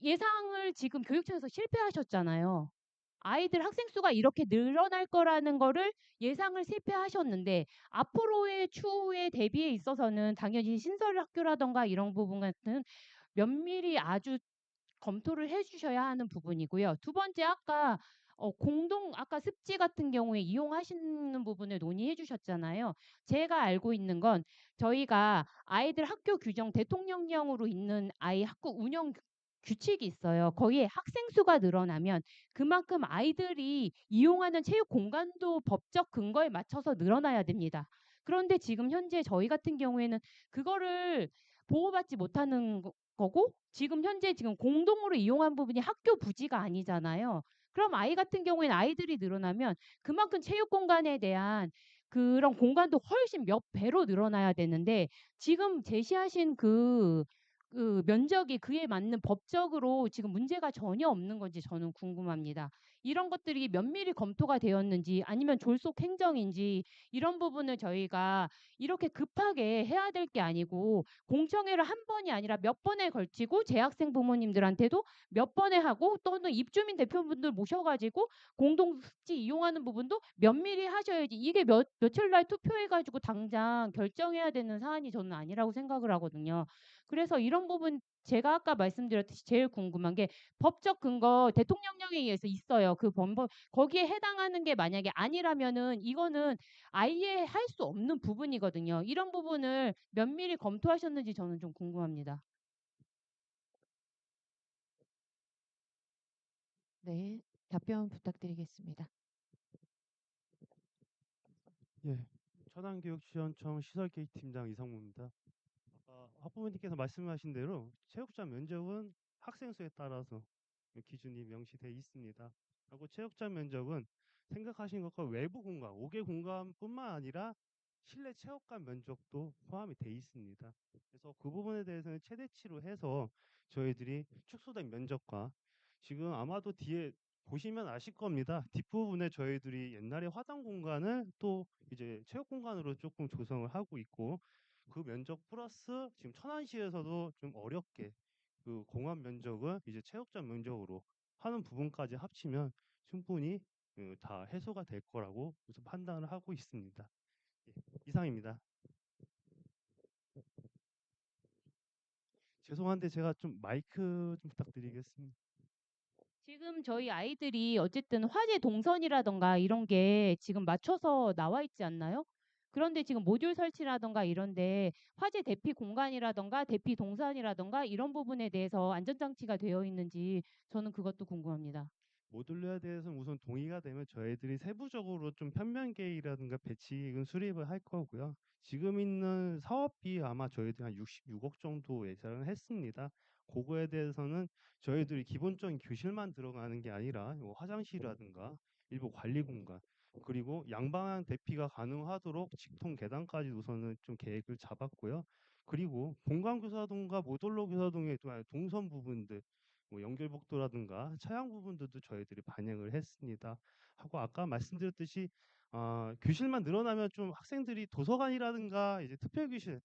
예상을 지금 교육청에서 실패하셨잖아요. 아이들 학생 수가 이렇게 늘어날 거라는 거를 예상을 실패하셨는데 앞으로의 추후에 대비에 있어서는 당연히 신설 학교라던가 이런 부분 같은 면밀히 아주 검토를 해 주셔야 하는 부분이고요. 두 번째, 아까 습지 같은 경우에 이용하시는 부분을 논의해 주셨잖아요. 제가 알고 있는 건 저희가 아이들 학교 규정 대통령령으로 있는 아이 학교 운영 규칙이 있어요. 거기에 학생 수가 늘어나면 그만큼 아이들이 이용하는 체육 공간도 법적 근거에 맞춰서 늘어나야 됩니다. 그런데 지금 현재 저희 같은 경우에는 그거를 보호받지 못하는 거고 지금 현재 공동으로 이용한 부분이 학교 부지가 아니잖아요. 그럼 아이 같은 경우에는 아이들이 늘어나면 그만큼 체육 공간에 대한 그런 공간도 훨씬 몇 배로 늘어나야 되는데 지금 제시하신 그 면적이 그에 맞는 법적으로 지금 문제가 전혀 없는 건지 저는 궁금합니다. 이런 것들이 면밀히 검토가 되었는지 아니면 졸속 행정인지 이런 부분을 저희가 이렇게 급하게 해야 될 게 아니고 공청회를 한 번이 아니라 몇 번에 걸치고 재학생 부모님들한테도 몇 번에 하고 또는 입주민 대표분들 모셔가지고 공동습지 이용하는 부분도 면밀히 하셔야지 이게 며칠 날 투표해가지고 당장 결정해야 되는 사안이 저는 아니라고 생각을 하거든요. 그래서 이런 부분 제가 아까 말씀드렸듯이 제일 궁금한 게 법적 근거 대통령령에 의해서 있어요. 그 범법 거기에 해당하는 게 만약에 아니라면은 이거는 아예 할 수 없는 부분이거든요. 이런 부분을 면밀히 검토하셨는지 저는 좀 궁금합니다. 네. 답변 부탁드리겠습니다. 예, 천안교육지원청 시설계획 팀장 이성무입니다. 아까 학부모님께서 말씀하신 대로 체육장 면적은 학생 수에 따라서 기준이 명시되어 있습니다. 하고 체육장 면적은 생각하신 것과 외부 공간, 5개 공간뿐만 아니라 실내 체육관 면적도 포함이 되어 있습니다. 그래서 그 부분에 대해서는 최대치로 해서 저희들이 축소된 면적과 지금 아마도 뒤에 보시면 아실 겁니다. 뒷부분에 저희들이 옛날에 화단 공간을 또 이제 체육 공간으로 조금 조성을 하고 있고 그 면적 플러스 지금 천안시에서도 좀 어렵게 그 공원 면적을 이제 체육장 면적으로 하는 부분까지 합치면 충분히 다 해소가 될 거라고 우선 판단을 하고 있습니다. 예, 이상입니다. 죄송한데 제가 좀 마이크 좀 부탁드리겠습니다. 지금 저희 아이들이 어쨌든 화재 동선이라든가 이런 게 지금 맞춰서 나와 있지 않나요? 그런데 지금 모듈 설치라든가 이런데 화재 대피 공간이라든가 대피 동선이라든가 이런 부분에 대해서 안전장치가 되어 있는지 저는 그것도 궁금합니다. 모듈러에 대해서는 우선 동의가 되면 저희들이 세부적으로 좀 편면 계획이라든가 배치계획은 수립을 할 거고요. 지금 있는 사업비 아마 저희들이 한 66억 정도 예상을 했습니다. 그거에 대해서는 저희들이 기본적인 교실만 들어가는 게 아니라 뭐 화장실이라든가 일부 관리 공간 그리고 양방향 대피가 가능하도록 직통 계단까지 우선은 좀 계획을 잡았고요. 그리고 공간 교사동과 모듈러 교사동의 동선 부분들 뭐 연결복도라든가 차양 부분들도 저희들이 반영을 했습니다. 하고 아까 말씀드렸듯이 교실만 늘어나면 좀 학생들이 도서관이라든가 이제 특별교실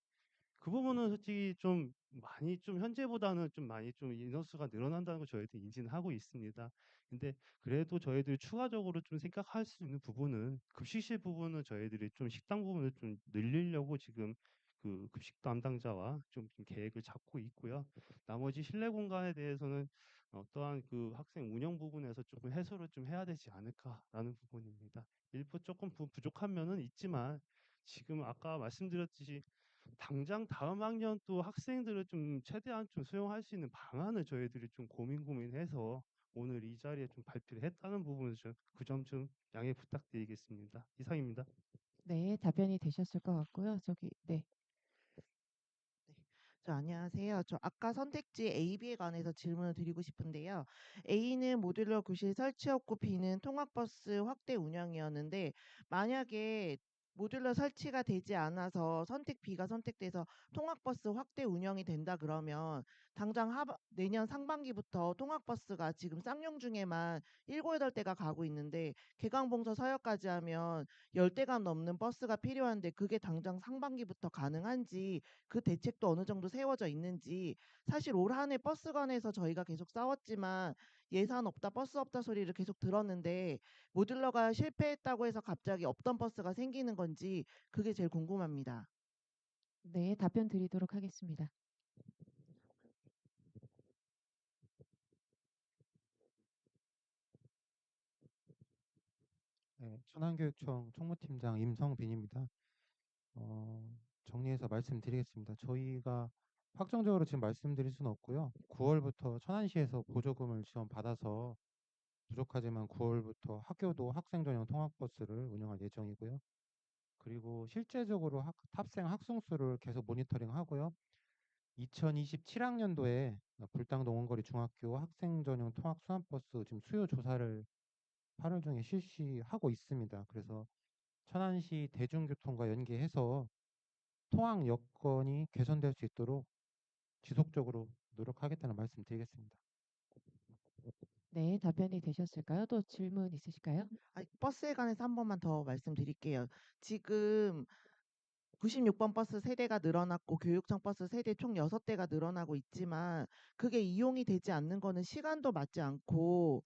그 부분은 솔직히 좀 많이 좀 현재보다는 좀 많이 좀 인원수가 늘어난다는 걸 저희들이 인지는 하고 있습니다. 근데 그래도 저희들이 추가적으로 좀 생각할 수 있는 부분은 급식실 부분은 저희들이 좀 식당 부분을 좀 늘리려고 지금 그 급식 담당자와 좀 계획을 잡고 있고요. 나머지 실내 공간에 대해서는 어떠한 그 학생 운영 부분에서 조금 해소를 좀 해야 되지 않을까라는 부분입니다. 일부 조금 부족한 면은 있지만 지금 아까 말씀드렸듯이 당장 다음 학년 또 학생들을 좀 최대한 좀 수용할 수 있는 방안을 저희들이 좀 고민해서 오늘 이 자리에 좀 발표를 했다는 부분을 좀 그 점 좀 양해 부탁드리겠습니다. 이상입니다. 네. 답변이 되셨을 것 같고요. 저기 네. 네. 안녕하세요. 저 아까 선택지 A, B에 관해서 질문을 드리고 싶은데요. A는 모듈러 교실 설치였고 B는 통학버스 확대 운영이었는데 만약에 모듈러 설치가 되지 않아서 선택 B가 선택돼서 통학버스 확대 운영이 된다 그러면 당장 내년 상반기부터 통학버스가 지금 쌍용 중에만 7, 8대가 가고 있는데 개강봉서 서역까지 하면 10대가 넘는 버스가 필요한데 그게 당장 상반기부터 가능한지 그 대책도 어느 정도 세워져 있는지 사실 올 한 해 버스관에서 저희가 계속 싸웠지만 예산 없다 버스 없다 소리를 계속 들었는데 모듈러가 실패했다고 해서 갑자기 없던 버스가 생기는 건지 그게 제일 궁금합니다. 네. 답변 드리도록 하겠습니다. 네, 천안교육청 총무팀장 임성빈입니다. 정리해서 말씀드리겠습니다. 저희가 확정적으로 지금 말씀드릴 수는 없고요. 9월부터 천안시에서 보조금을 지원받아서 부족하지만 9월부터 학교도 학생 전용 통학버스를 운영할 예정이고요. 그리고 실제적으로 탑생 학생 수를 계속 모니터링하고요. 2027학년도에 불당동 원거리 중학교 학생 전용 통학 순환버스 지금 수요 조사를 8월 중에 실시하고 있습니다. 그래서 천안시 대중교통과 연계해서 통학 여건이 개선될 수 있도록 지속적으로 노력하겠다는 말씀 드리겠습니다. 네. 답변이 되셨을까요? 또 질문 있으실까요? 버스에 관해서 한 번만 더 말씀드릴게요. 지금 96번 버스 세대가 늘어났고 교육청 버스 세대 총 6대가 늘어나고 있지만 그게 이용이 되지 않는 거는 시간도 맞지 않고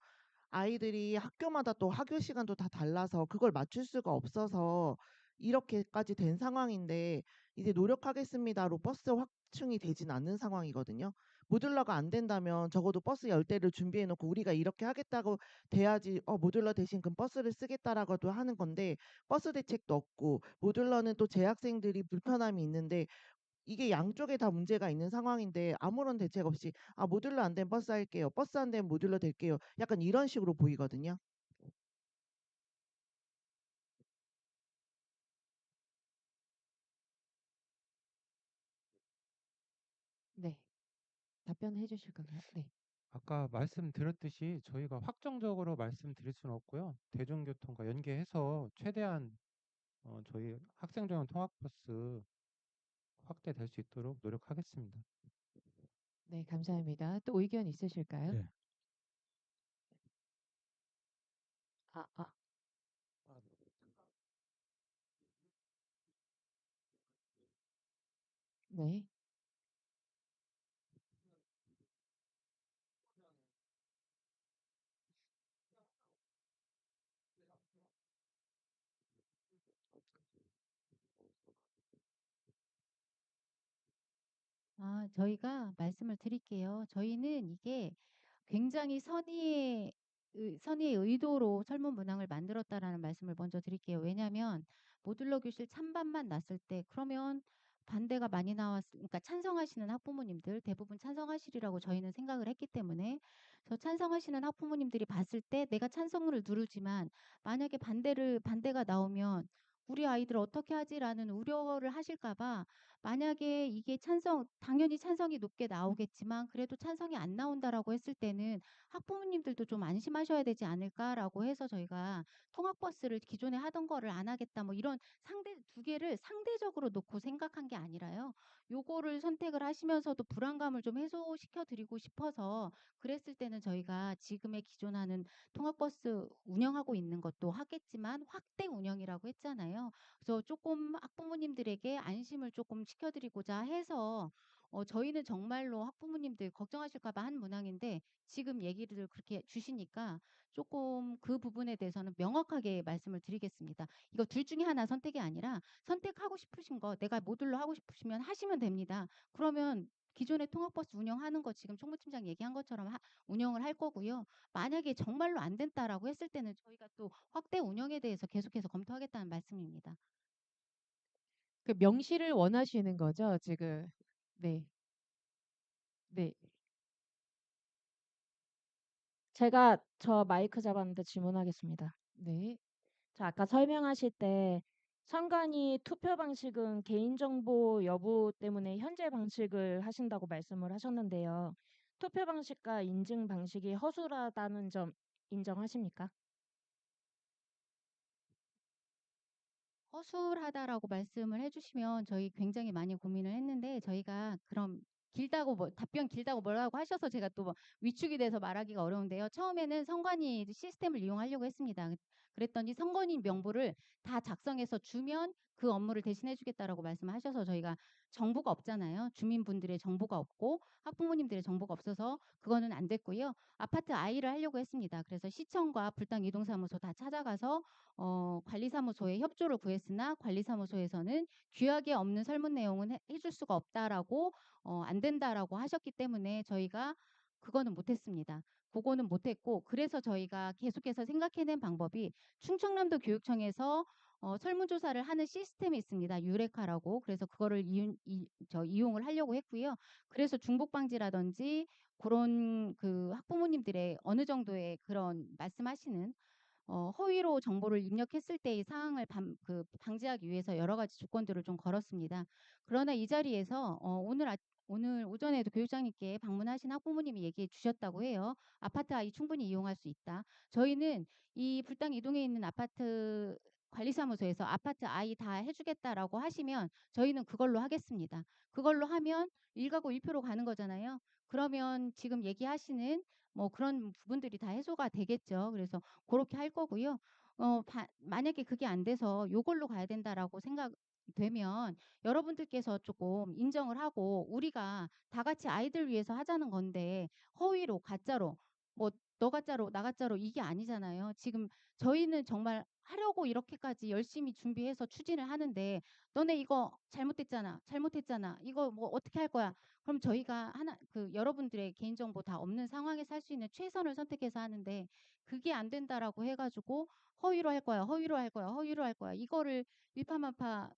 아이들이 학교마다 또 하교 시간도 다 달라서 그걸 맞출 수가 없어서 이렇게까지 된 상황인데 이제 노력하겠습니다로 버스 확충이 되진 않는 상황이거든요. 모듈러가 안 된다면 적어도 버스 10대를 준비해 놓고 우리가 이렇게 하겠다고 돼야지 모듈러 대신 그럼 버스를 쓰겠다라고도 하는 건데 버스 대책도 없고 모듈러는 또 재학생들이 불편함이 있는데 이게 양쪽에 다 문제가 있는 상황인데 아무런 대책 없이 모듈러 안 된 버스 할게요. 버스 안 된 모듈러 될게요. 약간 이런 식으로 보이거든요. 네. 답변해 주실 건가요? 네. 아까 말씀드렸듯이 저희가 확정적으로 말씀드릴 수는 없고요. 대중교통과 연계해서 최대한 저희 학생 전용 통학버스 확대될 수 있도록 노력하겠습니다. 네, 감사합니다. 또 의견 있으실까요? 네. 아, 아. 네. 저희가 말씀을 드릴게요. 저희는 이게 굉장히 선의의 의도로 설문 문항을 만들었다라는 말씀을 먼저 드릴게요. 왜냐하면 모듈러 교실 찬반만 났을 때 그러면 반대가 많이 그러니까 찬성하시는 학부모님들 대부분 찬성하시리라고 저희는 생각을 했기 때문에 찬성하시는 학부모님들이 봤을 때 내가 찬성을 누르지만 만약에 반대가 나오면 우리 아이들 어떻게 하지라는 우려를 하실까 봐 만약에 이게 당연히 찬성이 높게 나오겠지만 그래도 찬성이 안 나온다라고 했을 때는 학부모님들도 좀 안심하셔야 되지 않을까라고 해서 저희가 통학버스를 기존에 하던 거를 안 하겠다 뭐 이런 두 개를 상대적으로 놓고 생각한 게 아니라요. 요거를 선택을 하시면서도 불안감을 좀 해소시켜 드리고 싶어서 그랬을 때는 저희가 지금의 기존 하는 통학버스 운영하고 있는 것도 하겠지만 확대 운영이라고 했잖아요. 그래서 조금 학부모님들에게 안심을 조금 시켜드리고자 해서 저희는 정말로 학부모님들 걱정하실까 봐 한 문항인데 지금 얘기를 그렇게 주시니까 조금 그 부분에 대해서는 명확하게 말씀을 드리겠습니다. 이거 둘 중에 하나 선택이 아니라 선택하고 싶으신 거 내가 모듈로 하고 싶으시면 하시면 됩니다. 그러면 기존의 통학버스 운영하는 거 지금 총무팀장 얘기한 것처럼 운영을 할 거고요. 만약에 정말로 안 된다라고 했을 때는 저희가 또 확대 운영에 대해서 계속해서 검토하겠다는 말씀입니다. 그 명시를 원하시는 거죠, 지금? 네. 네. 제가 저 마이크 잡았는데 질문하겠습니다. 네. 아까 설명하실 때 선관위 투표 방식은 개인정보 여부 때문에 현재 방식을 하신다고 말씀을 하셨는데요. 투표 방식과 인증 방식이 허술하다는 점 인정하십니까? 허술하다라고 말씀을 해주시면 저희 굉장히 많이 고민을 했는데 저희가 그럼 답변 길다고 뭐라고 하셔서 제가 또 위축이 돼서 말하기가 어려운데요. 처음에는 선관위 시스템을 이용하려고 했습니다. 그랬더니 선관위 명부를 다 작성해서 주면 그 업무를 대신해 주겠다라고 말씀하셔서 저희가 정보가 없잖아요. 주민분들의 정보가 없고 학부모님들의 정보가 없어서 그거는 안 됐고요. 아파트 아이를 하려고 했습니다. 그래서 시청과 불당 이동사무소 다 찾아가서 관리사무소에 협조를 구했으나 관리사무소에서는 규약에 없는 설문 내용은 해줄 수가 없다라고 안 된다라고 하셨기 때문에 저희가 그거는 못했습니다. 그거는 못했고 그래서 저희가 계속해서 생각해낸 방법이 충청남도 교육청에서 설문조사를 하는 시스템이 있습니다. 유레카라고. 그래서 그거를 이용을 하려고 했고요. 그래서 중복방지라든지 그런 그 학부모님들의 어느 정도의 그런 말씀하시는 허위로 정보를 입력했을 때의 사항을 방지하기 위해서 여러 가지 조건들을 좀 걸었습니다. 그러나 이 자리에서 오늘 오전에도 교육장님께 방문하신 학부모님이 얘기해 주셨다고 해요. 아파트 아이 충분히 이용할 수 있다. 저희는 이 불당 이동에 있는 아파트 관리사무소에서 아파트 아이 다 해주겠다라고 하시면 저희는 그걸로 하겠습니다. 그걸로 하면 1가구 1표로 가는 거잖아요. 그러면 지금 얘기하시는 뭐 그런 부분들이 다 해소가 되겠죠. 그래서 그렇게 할 거고요. 만약에 그게 안 돼서 요걸로 가야 된다라고 생각되면 여러분들께서 조금 인정을 하고 우리가 다 같이 아이들 위해서 하자는 건데 허위로 가짜로 뭐 너가 짜로 나가 짜로 이게 아니잖아요. 지금 저희는 정말 하려고 이렇게까지 열심히 준비해서 추진을 하는데 "너네 이거 잘못됐잖아. 잘못했잖아. 이거 뭐 어떻게 할 거야?" 그럼 저희가 하나 여러분들의 개인정보 다 없는 상황에서 할 수 있는 최선을 선택해서 하는데 그게 안 된다라고 해 가지고 "허위로 할 거야. 허위로 할 거야. 허위로 할 거야." 이거를 일파만파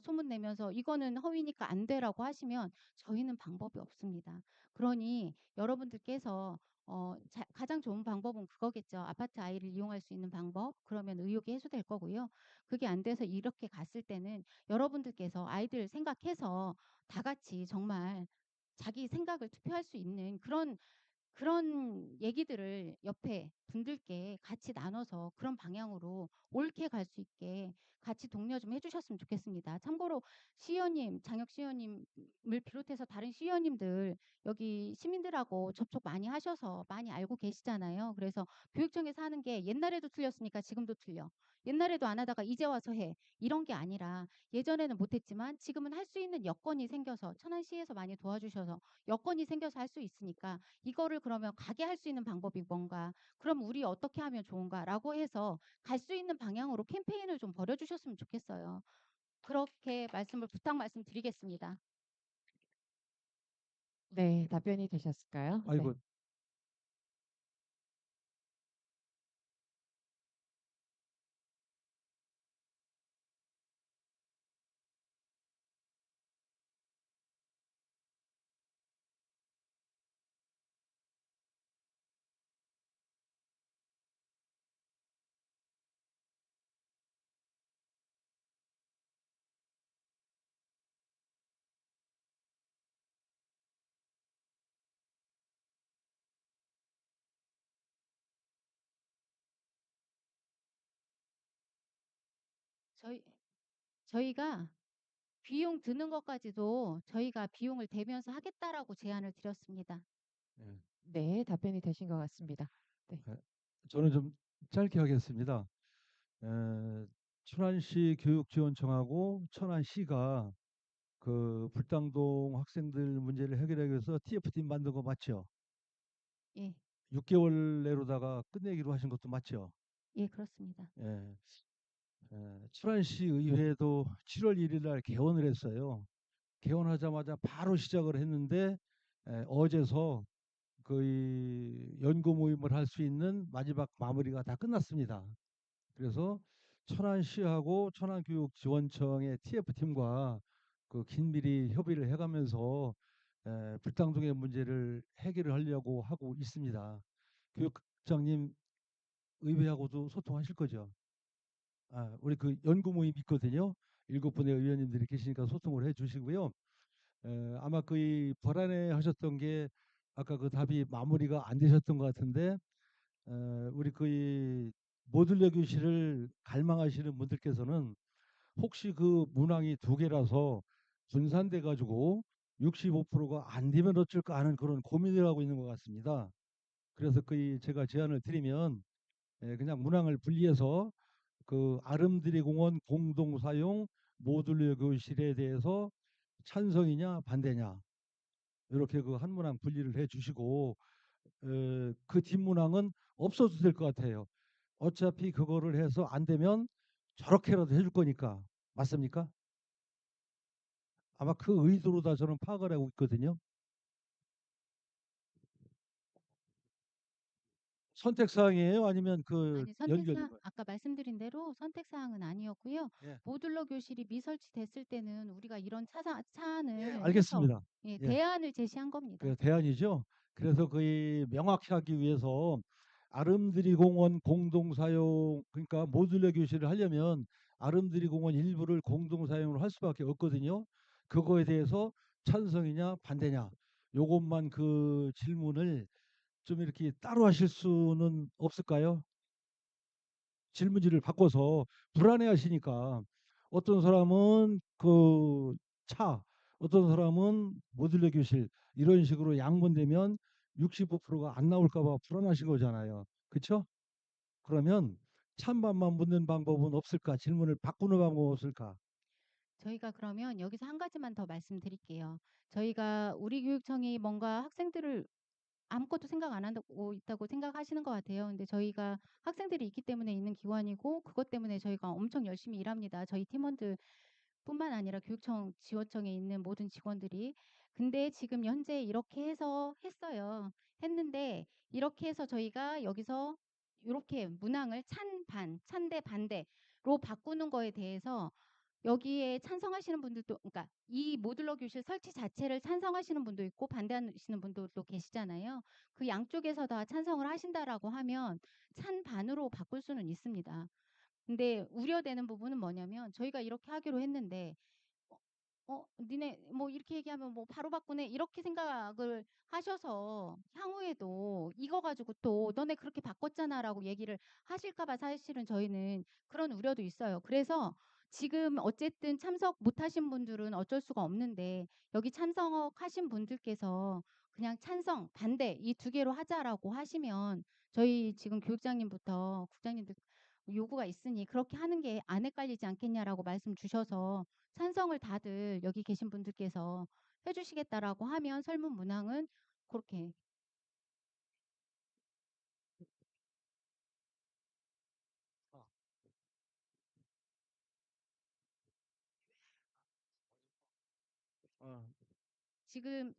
소문 내면서 "이거는 허위니까 안 돼."라고 하시면 저희는 방법이 없습니다. 그러니 여러분들께서 가장 좋은 방법은 그거겠죠. 아파트 아이를 이용할 수 있는 방법. 그러면 의혹이 해소될 거고요. 그게 안 돼서 이렇게 갔을 때는 여러분들께서 아이들 생각해서 다 같이 정말 자기 생각을 투표할 수 있는 그런 얘기들을 옆에 분들께 같이 나눠서 그런 방향으로 옳게 갈 수 있게 같이 독려 좀 해 주셨으면 좋겠습니다. 참고로 시의원님, 장혁 시의원님을 비롯해서 다른 시의원님들 여기 시민들하고 접촉 많이 하셔서 많이 알고 계시잖아요. 그래서 교육청에서 하는 게 옛날에도 틀렸으니까 지금도 틀려. 옛날에도 안 하다가 이제 와서 해. 이런 게 아니라 예전에는 못했지만 지금은 할 수 있는 여건이 생겨서 천안시에서 많이 도와주셔서 여건이 생겨서 할 수 있으니까 이거를 그러면 가게 할 수 있는 방법이 뭔가, 그럼 우리 어떻게 하면 좋은가라고 해서 갈 수 있는 방향으로 캠페인을 좀 벌여주셨으면 좋겠어요. 그렇게 부탁 말씀드리겠습니다. 네. 답변이 되셨을까요? 네. 아이고 저희가 비용 드는 것까지도 저희가 비용을 대면서 하겠다라고 제안을 드렸습니다. 네. 네. 답변이 되신 것 같습니다. 네. 예. 저는 좀 짧게 하겠습니다. 에, 천안시 교육지원청하고 천안시가 그 불당동 학생들 문제를 해결하기 위해서 TF팀 만든 거 맞죠? 예. 6개월 내로다가 끝내기로 하신 것도 맞죠? 예, 그렇습니다. 예. 천안시 의회도 7월 1일 날 개원을 했어요. 개원하자마자 바로 시작을 했는데 어제서 거의 연구 모임을 할 수 있는 마지막 마무리가 다 끝났습니다. 그래서 천안시하고 천안교육지원청의 TF팀과 그 긴밀히 협의를 해가면서 불당동의 문제를 해결을 하려고 하고 있습니다. 교육장님 의회하고도 소통하실 거죠? 우리 그 연구 모임 있거든요. 7분의 의원님들이 계시니까 소통을 해주시고요. 아마 거의 불안해 하셨던 게 아까 그 답이 마무리가 안 되셨던 것 같은데 우리 거의 모듈러 교실을 갈망하시는 분들께서는 혹시 그 문항이 2개라서 분산돼 가지고 65%가 안 되면 어쩔까 하는 그런 고민을 하고 있는 것 같습니다. 그래서 거의 제가 제안을 드리면 그냥 문항을 분리해서 그 아름드리 공원 공동 사용 모듈러 교실에 대해서 찬성이냐 반대냐 이렇게 그 한 문항 분리를 해 주시고 그 뒷문항은 없어도 될 것 같아요. 어차피 그거를 해서 안 되면 저렇게라도 해줄 거니까. 맞습니까? 아마 그 의도로 다 저는 파악을 하고 있거든요. 선택사항이에요? 아니면 그 아니, 연결된 거예요? 아까 말씀드린 대로 선택 사항은 아니었고요. 예. 모듈러 교실이 미설치됐을 때는 우리가 이런 예, 사안을 해서 알겠습니다. 예. 대안을 제시한 겁니다. 그 대안이죠. 그래서 거의 명확히 하기 위해서 아름드리 공원 공동 사용 그러니까 모듈러 교실을 하려면 아름드리 공원 일부를 공동 사용을 할 수밖에 없거든요. 그거에 대해서 찬성이냐 반대냐 요것만 그 질문을 좀 이렇게 따로 하실 수는 없을까요? 질문지를 바꿔서 불안해하시니까 어떤 사람은 그 차, 어떤 사람은 모듈러 교실 이런 식으로 양분되면 65%가 안 나올까 봐 불안하신 거잖아요. 그렇죠? 그러면 찬반만 묻는 방법은 없을까? 질문을 바꾸는 방법은 없을까? 저희가 그러면 여기서 한 가지만 더 말씀드릴게요. 저희가 우리 교육청이 뭔가 학생들을 아무것도 생각 안 하고 있다고 생각하시는 것 같아요. 근데 저희가 학생들이 있기 때문에 있는 기관이고 그것 때문에 저희가 엄청 열심히 일합니다. 저희 팀원들뿐만 아니라 교육청 지원청에 있는 모든 직원들이. 근데 지금 현재 이렇게 해서 했어요. 했는데 이렇게 해서 저희가 여기서 요렇게 문항을 찬대 반대로 바꾸는 거에 대해서 여기에 찬성하시는 분들도, 그러니까 이 모듈러 교실 설치 자체를 찬성하시는 분도 있고 반대하시는 분들도 계시잖아요. 그 양쪽에서 다 찬성을 하신다라고 하면 찬반으로 바꿀 수는 있습니다. 근데 우려되는 부분은 뭐냐면 저희가 이렇게 하기로 했는데 니네 뭐 이렇게 얘기하면 뭐 바로 바꾸네 이렇게 생각을 하셔서 향후에도 이거 가지고 또 너네 그렇게 바꿨잖아라고 얘기를 하실까 봐 사실은 저희는 그런 우려도 있어요. 그래서 지금 어쨌든 참석 못하신 분들은 어쩔 수가 없는데 여기 참석하신 분들께서 그냥 찬성, 반대 이 두 개로 하자라고 하시면 저희 지금 교육장님부터 국장님들 요구가 있으니 그렇게 하는 게 안 헷갈리지 않겠냐라고 말씀 주셔서 찬성을 다들 여기 계신 분들께서 해주시겠다라고 하면 설문 문항은 그렇게. 어. 지금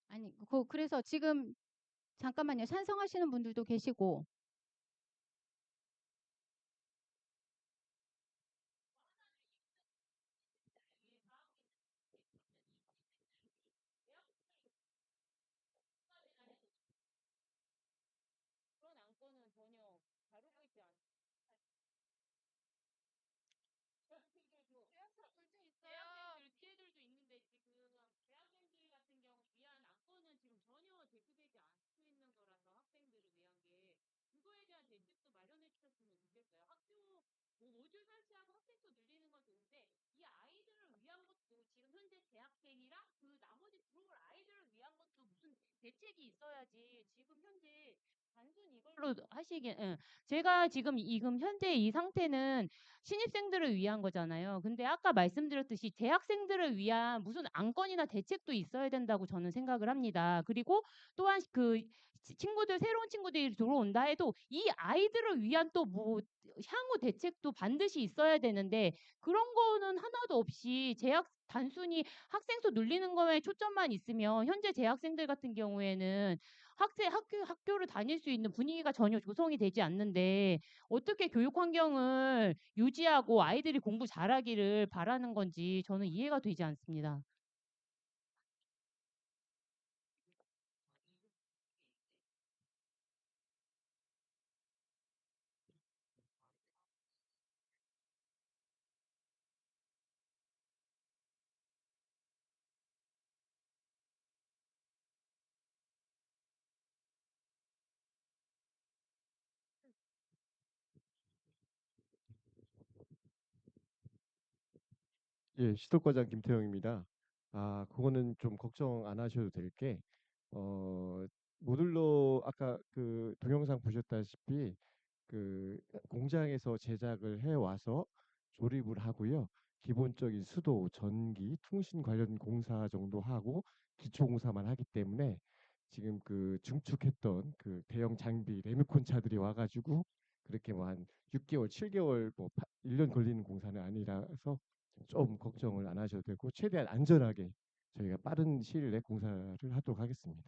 아니 그래서 지금 잠깐만요. 찬성하시는 분들도 계시고 그런 안건은 전혀 다루고 있지 않습니다. 대학생들 뒤에들도 있는데 지금 대학생들 같은 경우 위한 안건은 지금 전혀 제기되지 않고 있는 거라서 학생들을 위한 게 그거에 대한 대책도 마련해 주셨으면 좋겠어요. 학교 뭐 모듈 설치하고 학생 수 늘리는 건 좋은데 이 아이들을 위한 것도 지금 현재 재학생이랑 그 나머지 들어올 아이들을 위한 것도 무슨 대책이 있어야지 지금 현재 단순 이걸로 하시기엔 제가 지금 현재 이 상태는 신입생들을 위한 거잖아요. 근데 아까 말씀드렸듯이 대학생들을 위한 무슨 안건이나 대책도 있어야 된다고 저는 생각을 합니다. 그리고 또한 그 친구들 새로운 친구들이 들어온다 해도 이 아이들을 위한 또 뭐 향후 대책도 반드시 있어야 되는데 그런 거는 하나도 없이 단순히 학생 수 늘리는 거에 초점만 있으면 현재 재학생들 같은 경우에는 학교를 다닐 수 있는 분위기가 전혀 조성이 되지 않는데 어떻게 교육 환경을 유지하고 아이들이 공부 잘하기를 바라는 건지 저는 이해가 되지 않습니다. 예, 시도과장 김태형입니다. 그거는 좀 걱정 안 하셔도 될 게, 모듈러 아까 그 동영상 보셨다시피 그 공장에서 제작을 해 와서 조립을 하고요. 기본적인 수도, 전기, 통신 관련 공사 정도 하고 기초 공사만 하기 때문에 지금 그 증축했던 그 대형 장비 레미콘 차들이 와가지고 그렇게 뭐 한 6개월, 7개월, 뭐 1년 걸리는 공사는 아니라서 좀 걱정을 안 하셔도 되고 최대한 안전하게 저희가 빠른 시일 내에 공사를 하도록 하겠습니다.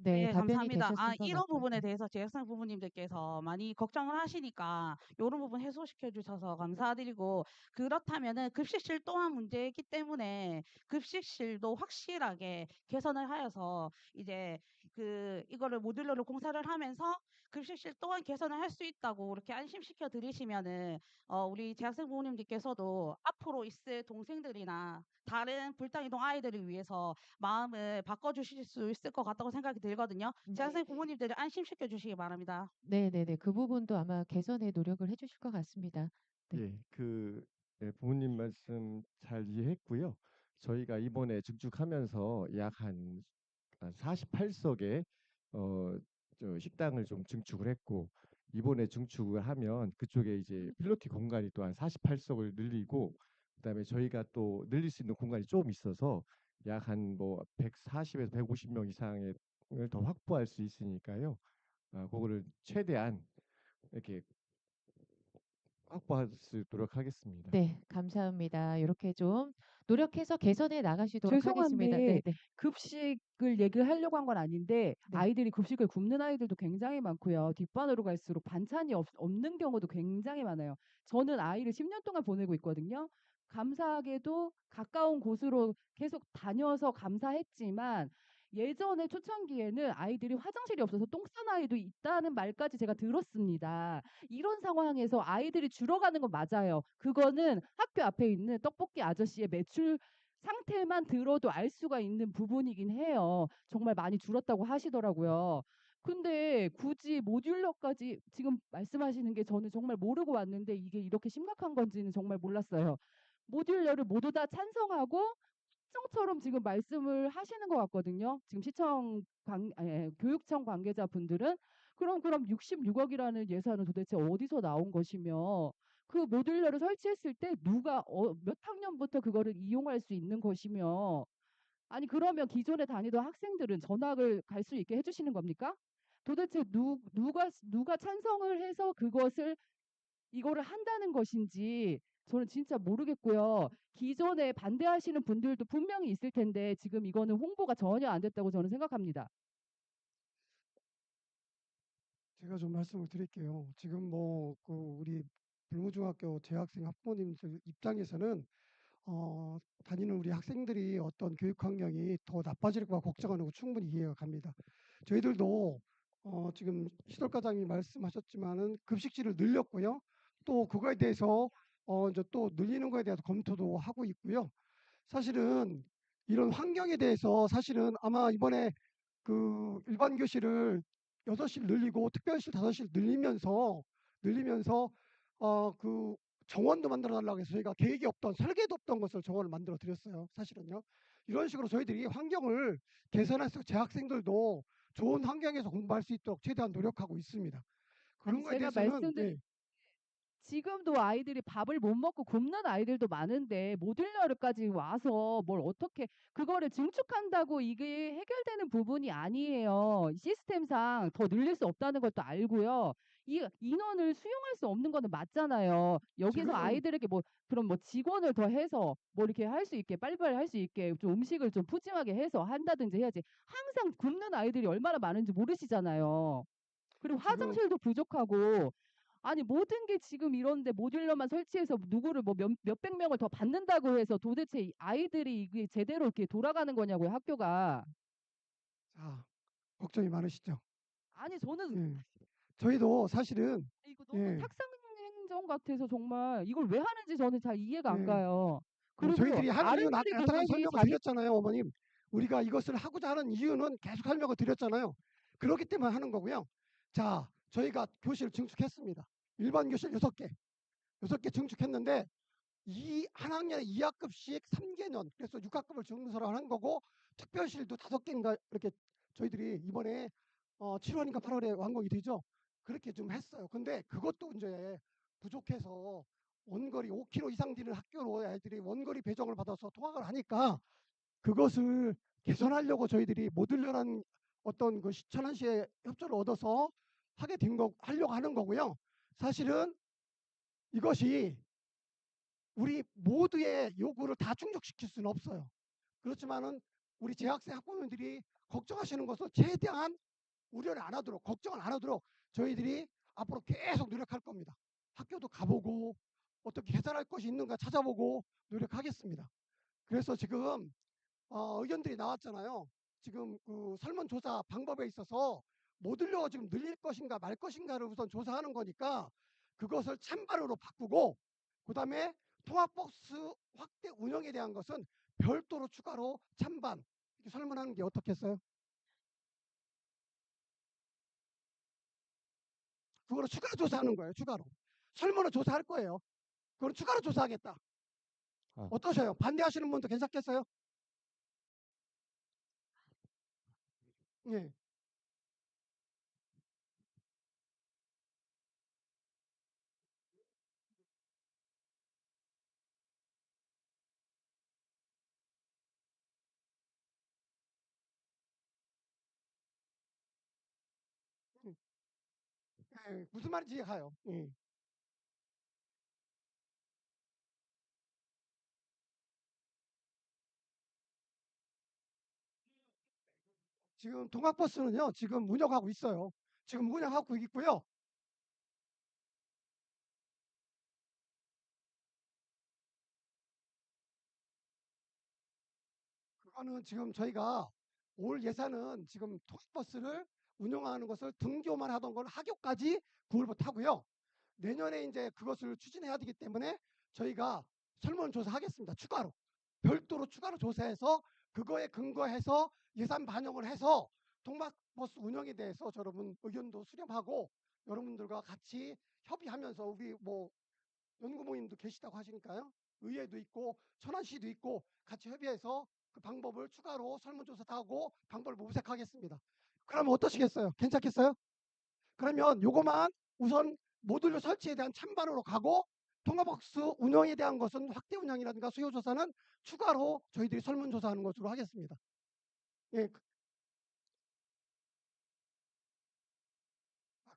네, 네, 답변이 감사합니다. 되셨을 것 이런 같아요. 부분에 대해서 재학생 부모님들께서 많이 걱정을 하시니까 이런 부분 해소시켜 주셔서 감사드리고 그렇다면은 급식실 또한 문제이기 때문에 급식실도 확실하게 개선을 하여서 이제 이거를 모듈러로 공사를 하면서 급식실 또한 개선을 할 수 있다고 이렇게 안심시켜 드리시면은 우리 재학생 부모님들께서도 앞으로 있을 동생들이나 다른 불당이동 아이들을 위해서 마음을 바꿔주실 수 있을 것 같다고 생각이 들거든요. 재학생 네. 부모님들을 안심시켜 주시기 바랍니다. 네네네. 그 부분도 아마 개선에 노력을 해주실 것 같습니다. 네. 예, 예, 부모님 말씀 잘 이해했고요. 저희가 이번에 증축하면서 약 한 48석의 저 식당을 좀 증축을 했고 이번에 증축을 하면 그쪽에 이제 필로티 공간이 또 한 48석을 늘리고 그다음에 저희가 또 늘릴 수 있는 공간이 좀 있어서 약 한 뭐 140에서 150명 이상의 더 확보할 수 있으니까요. 그거를 최대한 이렇게 확보할 수 있도록 하겠습니다. 네, 감사합니다. 이렇게 좀 노력해서 개선해 나가시도록 하겠습니다. 죄송한데 네네. 급식을 얘기를 하려고 한 건 아닌데 네. 아이들이 급식을 굶는 아이들도 굉장히 많고요. 뒷반으로 갈수록 반찬이 없는 경우도 굉장히 많아요. 저는 아이를 10년 동안 보내고 있거든요. 감사하게도 가까운 곳으로 계속 다녀서 감사했지만 예전에 초창기에는 아이들이 화장실이 없어서 똥 싼 아이도 있다는 말까지 제가 들었습니다. 이런 상황에서 아이들이 줄어가는 건 맞아요. 그거는 학교 앞에 있는 떡볶이 아저씨의 매출 상태만 들어도 알 수가 있는 부분이긴 해요. 정말 많이 줄었다고 하시더라고요. 근데 굳이 모듈러까지 지금 말씀하시는 게 저는 정말 모르고 왔는데 이게 이렇게 심각한 건지는 정말 몰랐어요. 모듈러를 모두 다 찬성하고 시청처럼 지금 말씀을 하시는 것 같거든요. 지금 교육청 관계자분들은 그럼 66억이라는 예산은 도대체 어디서 나온 것이며 그 모듈러를 설치했을 때 누가 몇 학년부터 그거를 이용할 수 있는 것이며 아니 그러면 기존에 다니던 학생들은 전학을 갈 수 있게 해주시는 겁니까? 도대체 누가 찬성을 해서 그것을 이거를 한다는 것인지 저는 진짜 모르겠고요. 기존에 반대하시는 분들도 분명히 있을 텐데 지금 이거는 홍보가 전혀 안 됐다고 저는 생각합니다. 제가 좀 말씀을 드릴게요. 지금 뭐 그 우리 불무중학교 재학생 학부모님들 입장에서는 다니는 우리 학생들이 어떤 교육 환경이 더 나빠질까 걱정하는 거 충분히 이해가 갑니다. 저희들도 지금 시설과장님이 말씀하셨지만은 급식지를 늘렸고요. 또 그거에 대해서 이제 또 늘리는 거에 대해서 검토도 하고 있고요. 사실은 이런 환경에 대해서 사실은 아마 이번에 그 일반 교실을 6실 늘리고 특별실 5실 늘리면서 그 정원도 만들어 달라고 해서 저희가 계획이 없던 설계도 없던 것을 정원을 만들어 드렸어요. 사실은요. 이런 식으로 저희들이 환경을 개선해서 재학생들도 좋은 환경에서 공부할 수 있도록 최대한 노력하고 있습니다. 그런 아니 거에 제가 대해서는 말씀드린 지금도 아이들이 밥을 못 먹고 굶는 아이들도 많은데 모듈러까지 와서 뭘 어떻게 그거를 증축한다고 이게 해결되는 부분이 아니에요. 시스템상 더 늘릴 수 없다는 것도 알고요. 이 인원을 수용할 수 없는 거는 맞잖아요. 여기서 지금 아이들에게 뭐 그럼 뭐 직원을 더 해서 뭐 이렇게 할 수 있게 빨리빨리 할 수 있게 좀 음식을 좀 푸짐하게 해서 한다든지 해야지. 항상 굶는 아이들이 얼마나 많은지 모르시잖아요. 그리고 지금 화장실도 부족하고 아니 모든 게 지금 이런데 모듈러만 설치해서 누구를 뭐 몇백 명을 더 받는다고 해서 도대체 이 아이들이 이게 제대로 이렇게 돌아가는 거냐고요, 학교가. 자, 걱정이 많으시죠? 아니 저는 예. 저희도 사실은 이거 너무 예. 탁상행정 같아서 정말 이걸 왜 하는지 저는 잘 이해가 안 예. 가요. 그리고요, 저희들이 하는 이유는 아름다리 여태까지 교육이 설명을 자기 드렸잖아요, 어머님. 우리가 이것을 하고자 하는 이유는 계속 설명을 드렸잖아요. 그렇기 때문에 하는 거고요. 자, 저희가 교실을 증축했습니다. 일반 교실 6개, 6개 증축했는데 한 학년에 2학급씩 3개년, 그래서 6학급을 증설을 하는 거고 특별실도 5개인가 이렇게 저희들이 이번에 7월인가 8월에 완공이 되죠. 그렇게 좀 했어요. 근데 그것도 이제 부족해서 원거리 5km 이상 되는 학교로 아이들이 원거리 배정을 받아서 통학을 하니까 그것을 개선하려고 저희들이 모듈러라는 어떤 그 천안시의 협조를 얻어서 하려고 하는 거고요. 사실은 이것이 우리 모두의 요구를 다 충족시킬 수는 없어요. 그렇지만은 우리 재학생 학부모님들이 걱정하시는 것을 최대한 우려를 안 하도록 걱정을 안 하도록 저희들이 앞으로 계속 노력할 겁니다. 학교도 가보고 어떻게 개선할 것이 있는가 찾아보고 노력하겠습니다. 그래서 지금 의견들이 나왔잖아요. 지금 그 설문조사 방법에 있어서 모듈러 지금 늘릴 것인가 말 것인가를 우선 조사하는 거니까 그것을 찬반으로 바꾸고 그다음에 통학버스 확대 운영에 대한 것은 별도로 추가로 찬반 이렇게 설문하는 게 어떻겠어요? 그거를 추가로 조사하는 거예요. 추가로. 설문을 조사할 거예요. 그걸 추가로 조사하겠다. 아, 어떠셔요? 반대하시는 분도 괜찮겠어요? 예. 예, 무슨 말인지 이해가요. 예. 지금 통학버스는요, 지금 운영하고 있어요. 지금 운영하고 있고요. 그거는 지금 저희가 올 예산은 지금 통학버스를 운영하는 것을 등교만 하던 걸 하교까지 9월부터 하고요. 내년에 이제 그것을 추진해야 되기 때문에 저희가 설문조사하겠습니다. 추가로. 별도로 추가로 조사해서 그거에 근거해서 예산 반영을 해서 통학버스 운영에 대해서 여러분 의견도 수렴하고 여러분들과 같이 협의하면서 우리 뭐 연구 모임도 계시다고 하시니까요. 의회도 있고 천안시도 있고 같이 협의해서 그 방법을 추가로 설문조사도 하고 방법을 모색하겠습니다. 그러면 어떠시겠어요? 괜찮겠어요? 그러면 요거만 우선 모듈 설치에 대한 찬반으로 가고 통합버스 운영에 대한 것은 확대 운영이라든가 수요조사는 추가로 저희들이 설문조사하는 것으로 하겠습니다. 예,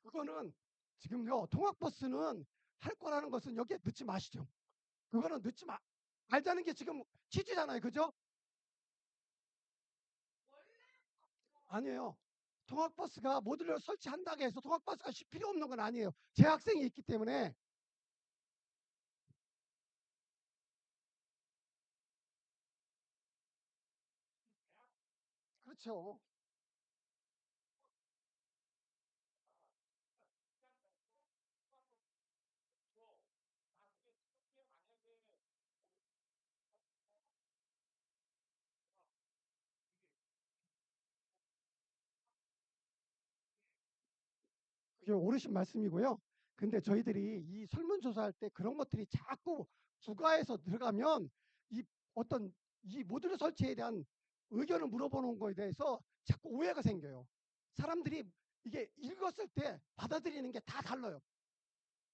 그거는 지금요 통학버스는 할 거라는 것은 여기에 넣지 마시죠. 그거는 넣지 말자는 게 지금 취지잖아요. 그죠? 아니에요. 통학버스가 모듈을 설치한다고 해서 통학버스가 필요 없는 건 아니에요. 재학생이 있기 때문에. 그렇죠. 그게 옳으신 말씀이고요. 근데 저희들이 이 설문조사할 때 그런 것들이 자꾸 부가해서 들어가면 이 어떤 이 모듈 설치에 대한 의견을 물어보는 거에 대해서 자꾸 오해가 생겨요. 사람들이 이게 읽었을 때 받아들이는 게 다 달라요.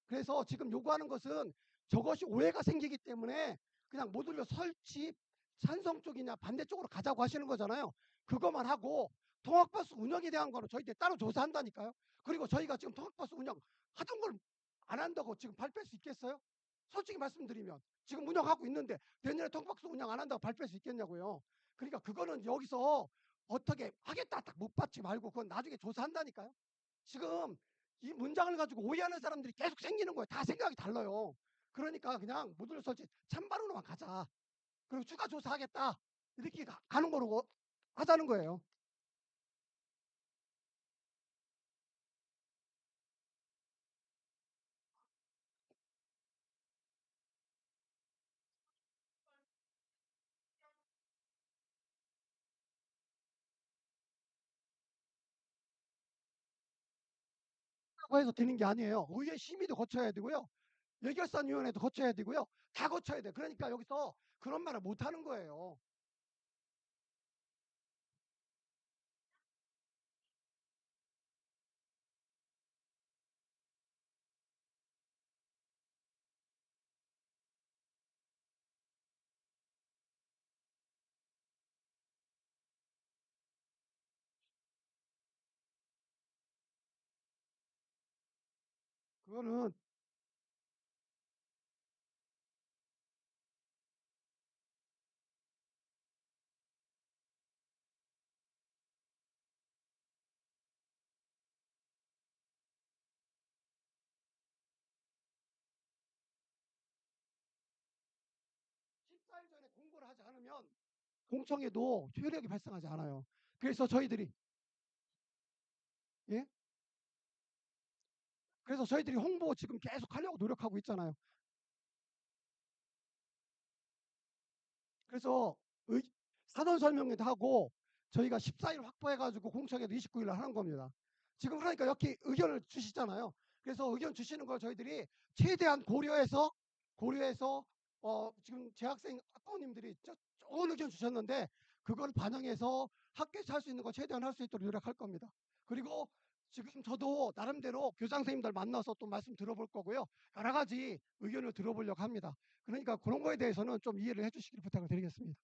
그래서 지금 요구하는 것은 저것이 오해가 생기기 때문에 그냥 모듈 설치 찬성 쪽이냐 반대쪽으로 가자고 하시는 거잖아요. 그것만 하고 통학버스 운영에 대한 거는 저희들이 따로 조사한다니까요. 그리고 저희가 지금 통학버스 운영 하던 걸 안 한다고 지금 발표할 수 있겠어요? 솔직히 말씀드리면 지금 운영하고 있는데 내년에 통학버스 운영 안 한다고 발표할 수 있겠냐고요. 그러니까 그거는 여기서 어떻게 하겠다 딱 못 받지 말고 그건 나중에 조사한다니까요. 지금 이 문장을 가지고 오해하는 사람들이 계속 생기는 거예요. 다 생각이 달라요. 그러니까 그냥 모듈 설치 찬반으로만 가자. 그리고 추가 조사하겠다. 이렇게 가는 거로 하자는 거예요. 라고 해서 되는 게 아니에요. 의회 심의도 거쳐야 되고요. 예결산위원회도 거쳐야 되고요. 다 거쳐야 돼. 그러니까 여기서 그런 말을 못 하는 거예요. 그거는 14일 전에 공고를 하지 않으면 공청회도 효력이 발생하지 않아요. 그래서 저희들이 예? 그래서 저희들이 홍보 지금 계속 하려고 노력하고 있잖아요. 그래서 사전 설명회도 하고 저희가 14일 확보해가지고 공청회도 29일 날 하는 겁니다. 지금 그러니까 여기 의견을 주시잖아요. 그래서 의견 주시는 걸 저희들이 최대한 고려해서 지금 재학생 학부모님들이 좋은 의견 주셨는데 그걸 반영해서 학교에서 할 수 있는 거 최대한 할 수 있도록 노력할 겁니다. 그리고 지금 저도 나름대로 교장 선생님들 만나서 또 말씀 들어볼 거고요. 여러 가지 의견을 들어보려고 합니다. 그러니까 그런 거에 대해서는 좀 이해를 해주시길 부탁을 드리겠습니다.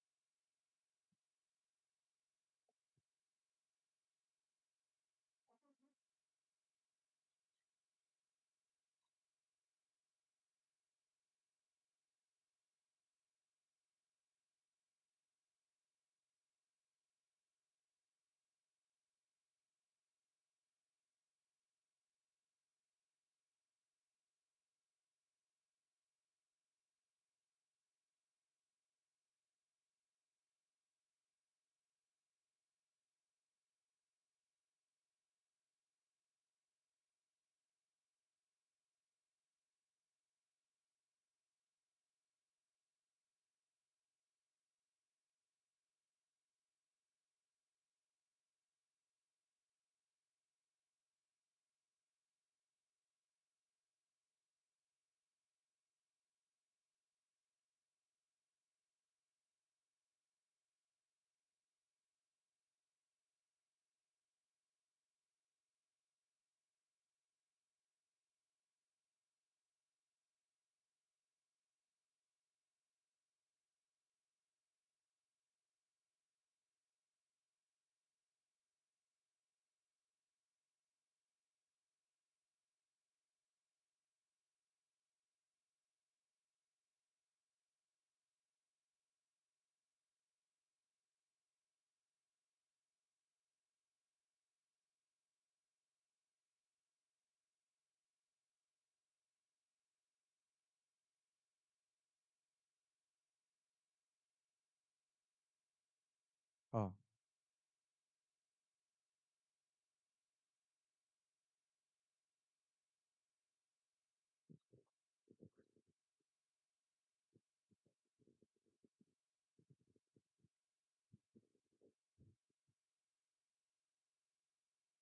아.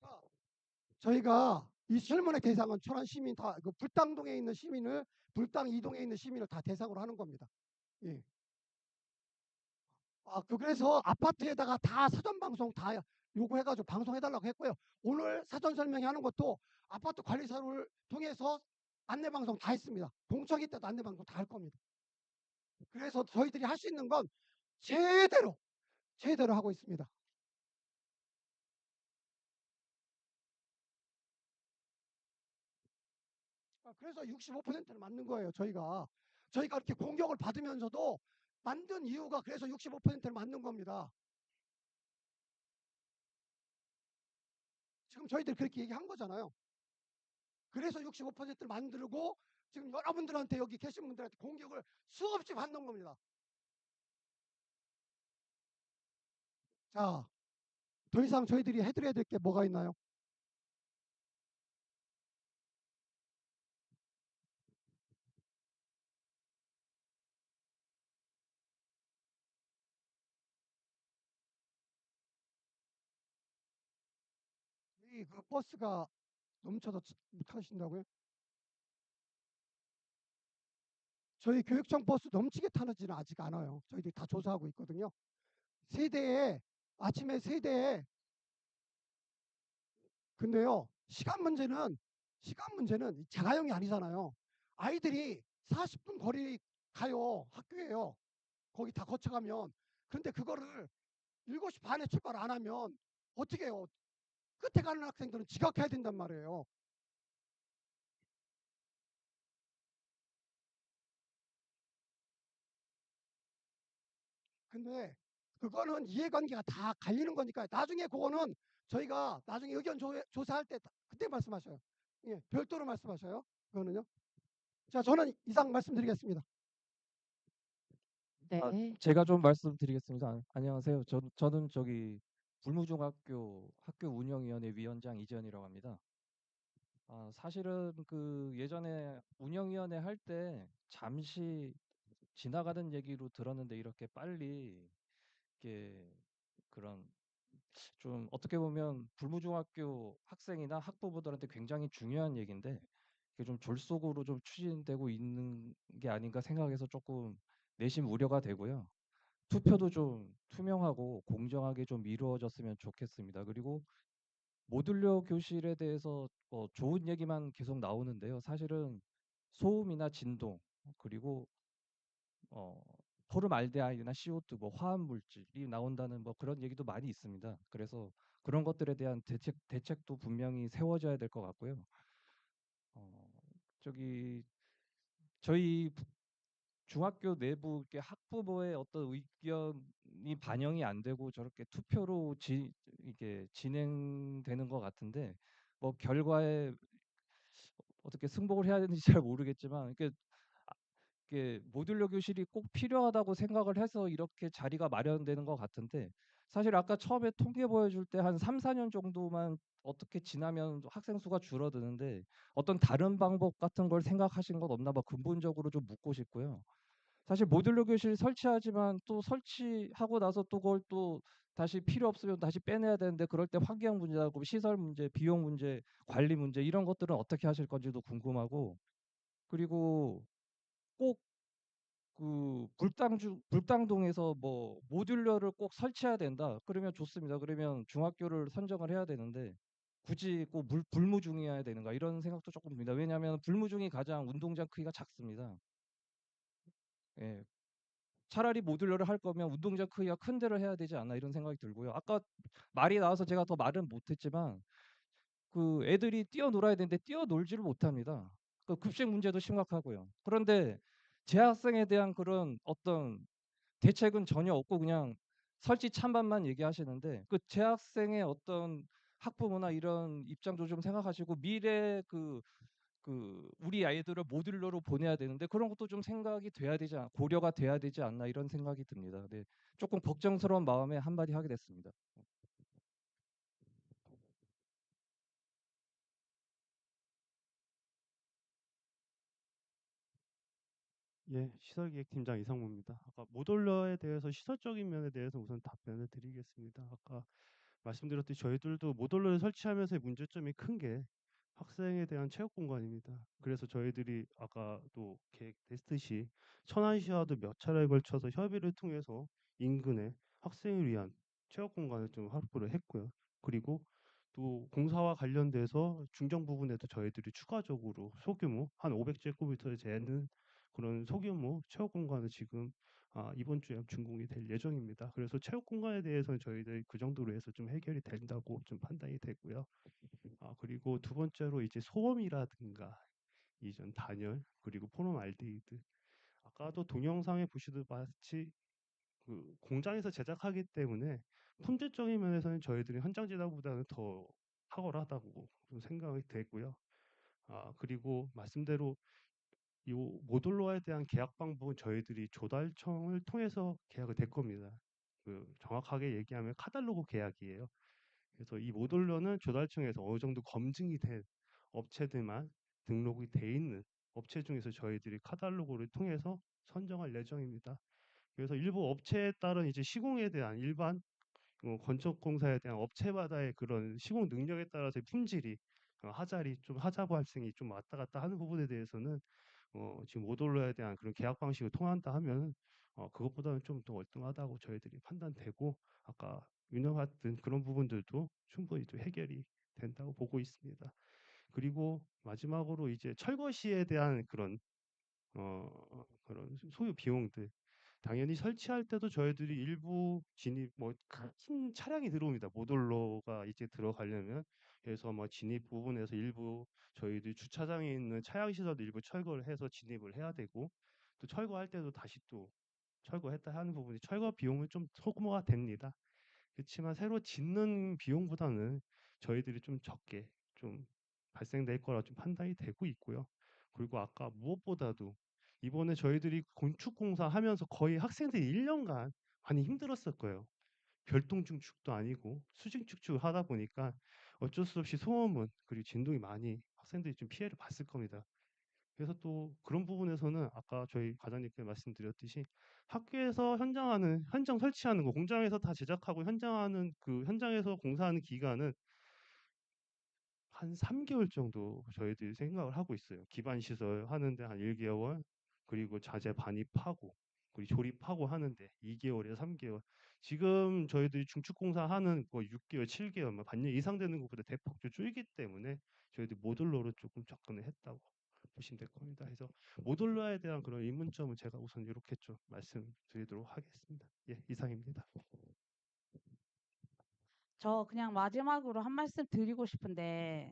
자, 저희가 이 설문의 대상은 천안 시민 다 그 불당동에 있는 시민을 불당 이동에 있는 시민을 다 대상으로 하는 겁니다. 예. 그래서 아파트에다가 다 사전 방송 다 요구해 가지고 방송해 달라고 했고요. 오늘 사전 설명회하는 것도 아파트 관리사를 통해서 안내 방송 다 했습니다. 공청회 때도 안내 방송 다 할 겁니다. 그래서 저희들이 할 수 있는 건 제대로 하고 있습니다. 그래서 65%를 맞는 거예요, 저희가. 저희가 이렇게 공격을 받으면서도 만든 이유가 그래서 65%를 맞는 겁니다. 지금 저희들이 그렇게 얘기한 거잖아요. 그래서 65%를 만들고 지금 여러분들한테 여기 계신 분들한테 공격을 수없이 받는 겁니다. 자, 더 이상 저희들이 해드려야 될 게 뭐가 있나요? 이 그 버스가 넘쳐서 못 타신다고요? 저희 교육청 버스 넘치게 타는지는 아직 않아요. 저희들이 다 조사하고 있거든요. 세대에 아침에 세대에 근데요. 시간 문제는 자가용이 아니잖아요. 아이들이 40분 거리 가요. 학교에요. 거기 다 거쳐가면. 그런데 그거를 7시 반에 출발 안 하면 어떻게 해요? 끝에 가는 학생들은 지각해야 된단 말이에요. 근데 그거는 이해관계가 다 갈리는 거니까 나중에 그거는 저희가 나중에 의견 조사할 때 그때 말씀하셔요. 예, 별도로 말씀하셔요. 그거는요. 자, 저는 이상 말씀드리겠습니다. 네. 제가 좀 말씀드리겠습니다. 안녕하세요. 저는 저기 불무중학교 학교 운영위원회 위원장 이재현이라고 합니다. 사실은 그 예전에 운영위원회 할 때 잠시 지나가는 얘기로 들었는데 이렇게 빨리 이렇게 그런 좀 어떻게 보면 불무중학교 학생이나 학부모들한테 굉장히 중요한 얘기인데 이게 좀 졸속으로 좀 추진되고 있는 게 아닌가 생각해서 조금 내심 우려가 되고요. 투표도 좀 투명하고 공정하게 좀 이루어졌으면 좋겠습니다. 그리고 모듈러 교실에 대해서 좋은 얘기만 계속 나오는데요. 사실은 소음이나 진동 그리고 어 포름알데하이드나 CO2 뭐 화학 물질이 나온다는 뭐 그런 얘기도 많이 있습니다. 그래서 그런 것들에 대한 대책도 분명히 세워져야 될 것 같고요. 저기 저희 중학교 내부 이렇게 학부모의 어떤 의견이 반영이 안 되고 저렇게 투표로 이게 진행되는 것 같은데 뭐 결과에 어떻게 승복을 해야 되는지 잘 모르겠지만 이게 모듈러 교실이 꼭 필요하다고 생각을 해서 이렇게 자리가 마련되는 것 같은데 사실 아까 처음에 통계 보여줄 때 한 3-4년 정도만 어떻게 지나면 학생 수가 줄어드는데 어떤 다른 방법 같은 걸 생각하신 건 없나 봐 근본적으로 좀 묻고 싶고요. 사실 모듈러 교실 설치하지만 또 설치하고 나서 또 그걸 또 다시 필요 없으면 다시 빼내야 되는데 그럴 때 환경 문제하고 시설 문제, 비용 문제, 관리 문제 이런 것들은 어떻게 하실 건지도 궁금하고 그리고 꼭 그 불당동에서 뭐 모듈러를 꼭 설치해야 된다. 그러면 좋습니다. 그러면 중학교를 선정을 해야 되는데 굳이 꼭 불무중이어야 되는가 이런 생각도 조금 듭니다. 왜냐하면 불무중이 가장 운동장 크기가 작습니다. 예. 차라리 모듈러를 할 거면 운동장 크기가 큰 데를 해야 되지 않나 이런 생각이 들고요. 아까 말이 나와서 제가 더 말은 못했지만 그 애들이 뛰어놀아야 되는데 뛰어놀지를 못합니다. 그 급식 문제도 심각하고요. 그런데 재학생에 대한 그런 어떤 대책은 전혀 없고 그냥 설치 찬반만 얘기하시는데 그 재학생의 어떤 학부모나 이런 입장도 좀 생각하시고 미래 그 우리 아이들을 모듈러로 보내야 되는데 그런 것도 좀 생각이 돼야 되지 고려가 돼야 되지 않나 이런 생각이 듭니다. 네. 조금 걱정스러운 마음에 한마디 하게 됐습니다. 예, 시설기획팀장 이상무입니다. 아까 모듈러에 대해서 시설적인 면에 대해서 우선 답변을 드리겠습니다. 아까 말씀드렸듯이 저희들도 모듈러를 설치하면서의 문제점이 큰 게 학생에 대한 체육 공간입니다. 그래서 저희들이 아까도 계획됐듯이 천안시와도 몇 차례에 걸쳐서 협의를 통해서 인근에 학생을 위한 체육 공간을 좀 확보를 했고요. 그리고 또 공사와 관련돼서 중정 부분에도 저희들이 추가적으로 소규모 한 500제곱미터에 되는 그런 소규모 체육 공간을 지금 이번 주에 준공이 될 예정입니다. 그래서 체육 공간에 대해서는 저희들이 그 정도로 해서 좀 해결이 된다고 좀 판단이 되고요. 그리고 두 번째로 이제 소음이라든가 이전 단열 그리고 포름알데히드 아까도 동영상에 보시듯 마치 그 공장에서 제작하기 때문에 품질적인 면에서는 저희들이 현장 제작보다는 더 탁월하다고 좀 생각이 되고요. 그리고 말씀대로 이 모듈러에 대한 계약 방법은 저희들이 조달청을 통해서 계약을 될 겁니다. 정확하게 얘기하면 카탈로그 계약이에요. 그래서 이 모듈러는 조달청에서 어느 정도 검증이 된 업체들만 등록이 돼 있는 업체 중에서 저희들이 카탈로그를 통해서 선정할 예정입니다. 그래서 일부 업체에 따른 이제 시공에 대한 일반 건축공사에 대한 업체마다의 그런 시공 능력에 따라서 품질이 하자 발생이 좀 왔다 갔다 하는 부분에 대해서는 지금 모듈러에 대한 그런 계약 방식을 통한다 하면 그것보다는 좀 더 월등하다고 저희들이 판단되고 아까 윤영했던 그런 부분들도 충분히 또 해결이 된다고 보고 있습니다. 그리고 마지막으로 이제 철거 시에 대한 그런 소요 비용들 당연히 설치할 때도 저희들이 일부 진입 큰 차량이 들어옵니다. 모듈러가 이제 들어가려면 그래서 진입 부분에서 일부 저희들이 주차장에 있는 차량 시설도 일부 철거를 해서 진입을 해야 되고 또 철거할 때도 다시 또 철거했다 하는 부분이 철거 비용은 좀 소모가 됩니다. 그렇지만 새로 짓는 비용보다는 저희들이 좀 적게 좀 발생될 거라 좀 판단이 되고 있고요. 그리고 아까 무엇보다도 이번에 저희들이 건축공사 하면서 거의 학생들이 1년간 많이 힘들었을 거예요. 별동 증축도 아니고 수직 축축을 하다 보니까 어쩔 수 없이 소음은 그리고 진동이 많이 학생들이 좀 피해를 봤을 겁니다. 그래서 또 그런 부분에서는 아까 저희 과장님께 말씀드렸듯이 학교에서 현장 설치하는 거 공장에서 다 제작하고 현장에서 공사하는 기간은 한 3개월 정도 저희들이 생각을 하고 있어요. 기반 시설 하는데 한 1개월 그리고 자재 반입하고 그리고 조립하고 하는데 2개월에서 3개월. 지금 저희들이 중축 공사하는 거 6개월, 7개월 반년 이상 되는 것보다 대폭적으로 줄기 때문에 저희들이 모듈러로 조금 접근을 했다고 보시면 될 겁니다. 그래서 모듈러에 대한 그런 의문점은 제가 우선 이렇게 좀 말씀드리도록 하겠습니다. 예, 이상입니다. 저 그냥 마지막으로 한 말씀 드리고 싶은데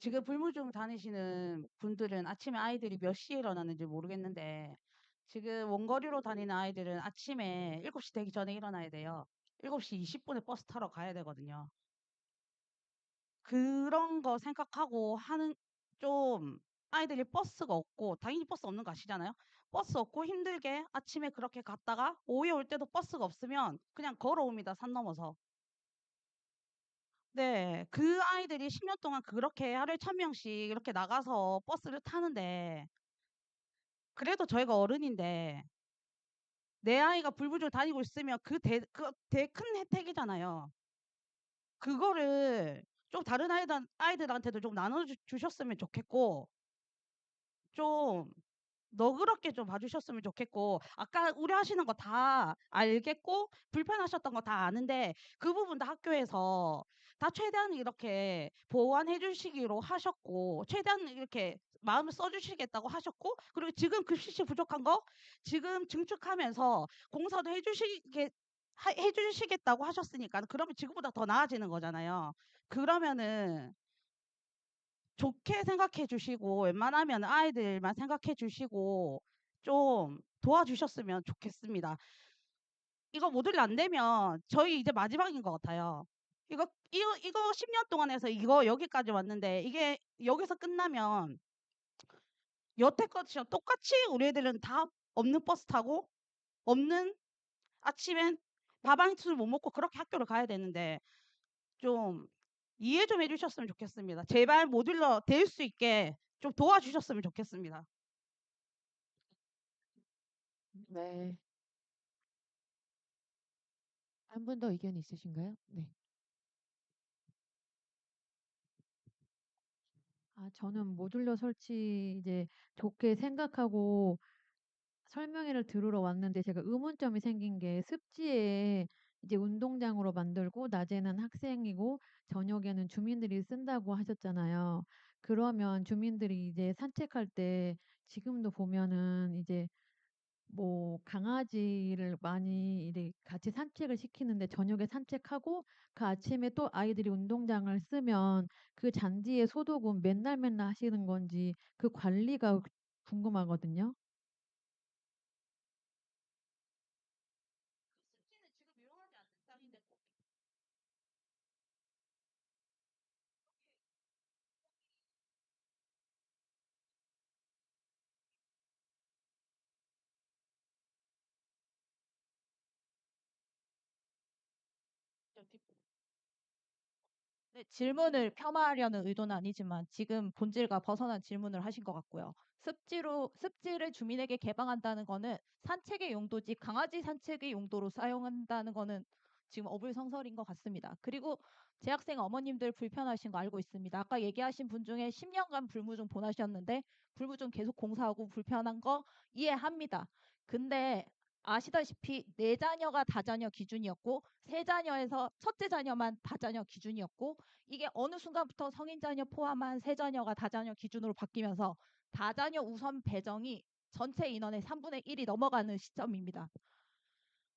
지금 불무중 다니시는 분들은 아침에 아이들이 몇 시에 일어나는지 모르겠는데 지금 원거리로 다니는 아이들은 아침에 7시 되기 전에 일어나야 돼요. 7시 20분에 버스 타러 가야 되거든요. 그런 거 생각하고 좀 아이들이 버스가 없고 당연히 버스 없는 거 아시잖아요. 버스 없고 힘들게 아침에 그렇게 갔다가 오후에 올 때도 버스가 없으면 그냥 걸어옵니다. 산 넘어서. 네. 그 아이들이 10년 동안 그렇게 하루에 1,000명씩 이렇게 나가서 버스를 타는데 그래도 저희가 어른인데 내 아이가 불구조 다니고 있으면 되게 큰 혜택이잖아요. 그거를 좀 다른 아이들한테도 좀 나눠 주셨으면 좋겠고 좀 너그럽게 좀 봐주셨으면 좋겠고 아까 우려하시는 거 다 알겠고 불편하셨던 거 다 아는데 그 부분도 학교에서 다 최대한 이렇게 보완해 주시기로 하셨고 최대한 이렇게 마음을 써 주시겠다고 하셨고 그리고 지금 급식실 부족한 거 지금 증축하면서 공사도 해 주시겠다고 하셨으니까 그러면 지금보다 더 나아지는 거잖아요. 그러면은 좋게 생각해 주시고 웬만하면 아이들만 생각해 주시고 좀 도와주셨으면 좋겠습니다. 이거 모듈이 안 되면 저희 이제 마지막인 것 같아요. 이거 10년 동안 해서 이거 여기까지 왔는데 이게 여기서 끝나면 여태껏이랑 똑같이 우리 애들은 다 없는 버스 타고 없는 아침엔 밥 한 끼를 못 먹고 그렇게 학교를 가야 되는데 좀 이해 좀 해주셨으면 좋겠습니다. 제발 모듈러 될 수 있게 좀 도와주셨으면 좋겠습니다. 네. 한 분 더 의견 있으신가요? 네. 저는 모듈러 설치 이제 좋게 생각하고 설명회를 들으러 왔는데 제가 의문점이 생긴 게 습지에 이제 운동장으로 만들고 낮에는 학생이고 저녁에는 주민들이 쓴다고 하셨잖아요. 그러면 주민들이 이제 산책할 때 지금도 보면은 이제 뭐 강아지를 많이 이렇게 같이 산책을 시키는데 저녁에 산책하고 그 아침에 또 아이들이 운동장을 쓰면 그 잔디의 소독은 맨날 맨날 하시는 건지 그 관리가 궁금하거든요. 네, 질문을 폄하하려는 의도는 아니지만 지금 본질과 벗어난 질문을 하신 것 같고요. 습지를 주민에게 개방한다는 거는 산책의 용도지 강아지 산책의 용도로 사용한다는 거는 지금 어불성설인 것 같습니다. 그리고 재학생 어머님들 불편하신 거 알고 있습니다. 아까 얘기하신 분 중에 10년간 불무중 보내셨는데 불무중 계속 공사하고 불편한 거 이해합니다. 근데 아시다시피 네 자녀가 다자녀 기준이었고 세 자녀에서 첫째 자녀만 다자녀 기준이었고 이게 어느 순간부터 성인 자녀 포함한 세 자녀가 다자녀 기준으로 바뀌면서 다자녀 우선 배정이 전체 인원의 3분의 1이 넘어가는 시점입니다.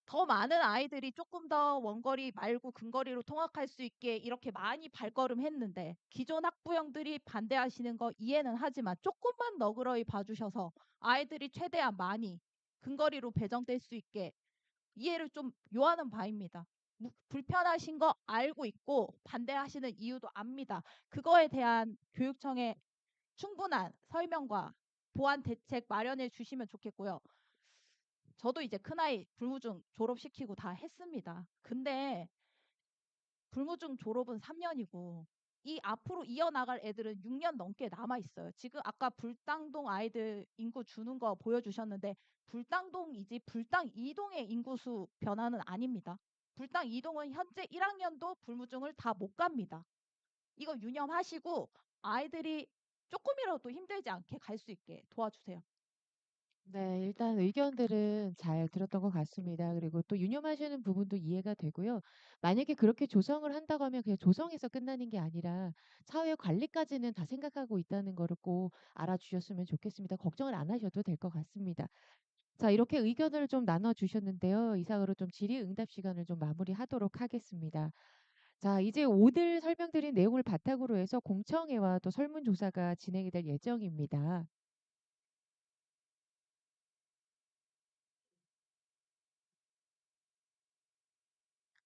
더 많은 아이들이 조금 더 원거리 말고 근거리로 통학할 수 있게 이렇게 많이 발걸음했는데 기존 학부형들이 반대하시는 거 이해는 하지만 조금만 너그러이 봐주셔서 아이들이 최대한 많이 근거리로 배정될 수 있게 이해를 좀 요하는 바입니다. 불편하신 거 알고 있고 반대하시는 이유도 압니다. 그거에 대한 교육청의 충분한 설명과 보완 대책 마련해 주시면 좋겠고요. 저도 이제 큰아이 불무중 졸업시키고 다 했습니다. 근데 불무중 졸업은 3년이고 이 앞으로 이어나갈 애들은 6년 넘게 남아있어요. 지금 아까 불당동 아이들 인구 주는 거 보여주셨는데 불당동이지 불당 2동의 인구수 변화는 아닙니다. 불당 2동은 현재 1학년도 불무중을 다 못 갑니다. 이거 유념하시고 아이들이 조금이라도 힘들지 않게 갈 수 있게 도와주세요. 네. 일단 의견들은 잘 들었던 것 같습니다. 그리고 또 유념하시는 부분도 이해가 되고요. 만약에 그렇게 조성을 한다고 하면 그냥 조성에서 끝나는 게 아니라 차후에 관리까지는 다 생각하고 있다는 거를 꼭 알아주셨으면 좋겠습니다. 걱정을 안 하셔도 될 것 같습니다. 자, 이렇게 의견을 좀 나눠 주셨는데요. 이상으로 좀 질의응답 시간을 좀 마무리하도록 하겠습니다. 자, 이제 오늘 설명드린 내용을 바탕으로 해서 공청회와 또 설문조사가 진행이 될 예정입니다.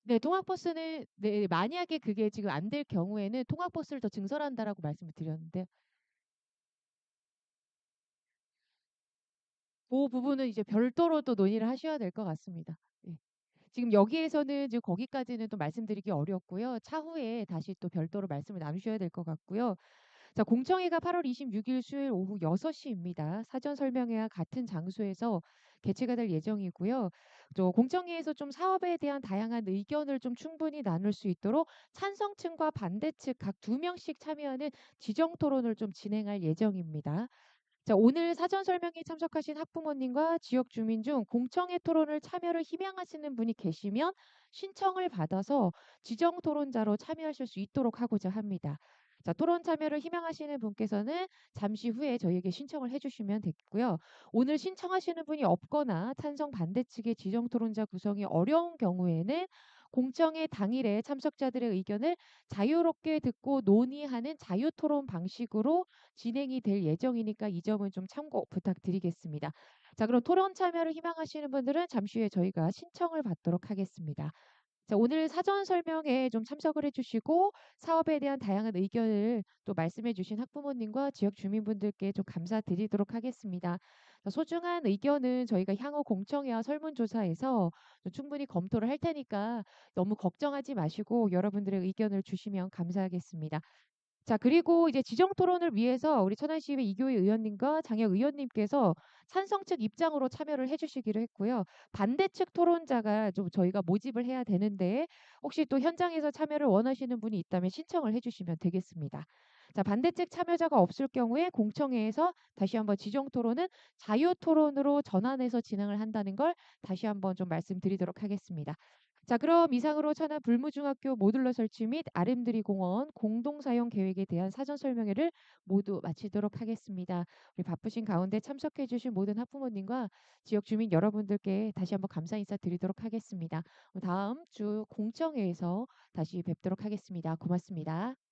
네. 통학버스는 네 만약에 그게 지금 안 될 경우에는 통학버스를 더 증설한다라고 말씀을 드렸는데요. 그 부분은 이제 별도로 또 논의를 하셔야 될 것 같습니다. 예. 지금 여기에서는 지금 거기까지는 또 말씀드리기 어렵고요. 차후에 다시 또 별도로 말씀을 나누셔야 될 것 같고요. 자, 공청회가 8월 26일 수요일 오후 6시입니다. 사전 설명회와 같은 장소에서 개최가 될 예정이고요. 또 공청회에서 좀 사업에 대한 다양한 의견을 좀 충분히 나눌 수 있도록 찬성층과 반대측 각 2명씩 참여하는 지정 토론을 좀 진행할 예정입니다. 자, 오늘 사전 설명회에 참석하신 학부모님과 지역 주민 중 공청회 토론을 참여를 희망하시는 분이 계시면 신청을 받아서 지정 토론자로 참여하실 수 있도록 하고자 합니다. 자, 토론 참여를 희망하시는 분께서는 잠시 후에 저희에게 신청을 해주시면 되겠고요. 오늘 신청하시는 분이 없거나 찬성 반대 측의 지정 토론자 구성이 어려운 경우에는 공청회 당일에 참석자들의 의견을 자유롭게 듣고 논의하는 자유토론 방식으로 진행이 될 예정이니까 이 점은 좀 참고 부탁드리겠습니다. 자, 그럼 토론 참여를 희망하시는 분들은 잠시 후에 저희가 신청을 받도록 하겠습니다. 자, 오늘 사전 설명에 좀 참석을 해주시고 사업에 대한 다양한 의견을 또 말씀해주신 학부모님과 지역 주민분들께 좀 감사드리도록 하겠습니다. 자, 소중한 의견은 저희가 향후 공청회와 설문조사에서 좀 충분히 검토를 할 테니까 너무 걱정하지 마시고 여러분들의 의견을 주시면 감사하겠습니다. 자, 그리고 이제 지정 토론을 위해서 우리 천안시의회 이교희 의원님과 장혁 의원님께서 찬성 측 입장으로 참여를 해주시기로 했고요. 반대 측 토론자가 좀 저희가 모집을 해야 되는데 혹시 또 현장에서 참여를 원하시는 분이 있다면 신청을 해주시면 되겠습니다. 자, 반대 측 참여자가 없을 경우에 공청회에서 다시 한번 지정 토론은 자유 토론으로 전환해서 진행을 한다는 걸 다시 한번 좀 말씀드리도록 하겠습니다. 자, 그럼 이상으로 천안 불무중학교 모듈러 설치 및 아름드리 공원 공동 사용 계획에 대한 사전 설명회를 모두 마치도록 하겠습니다. 우리 바쁘신 가운데 참석해 주신 모든 학부모님과 지역 주민 여러분들께 다시 한번 감사 인사 드리도록 하겠습니다. 다음 주 공청회에서 다시 뵙도록 하겠습니다. 고맙습니다.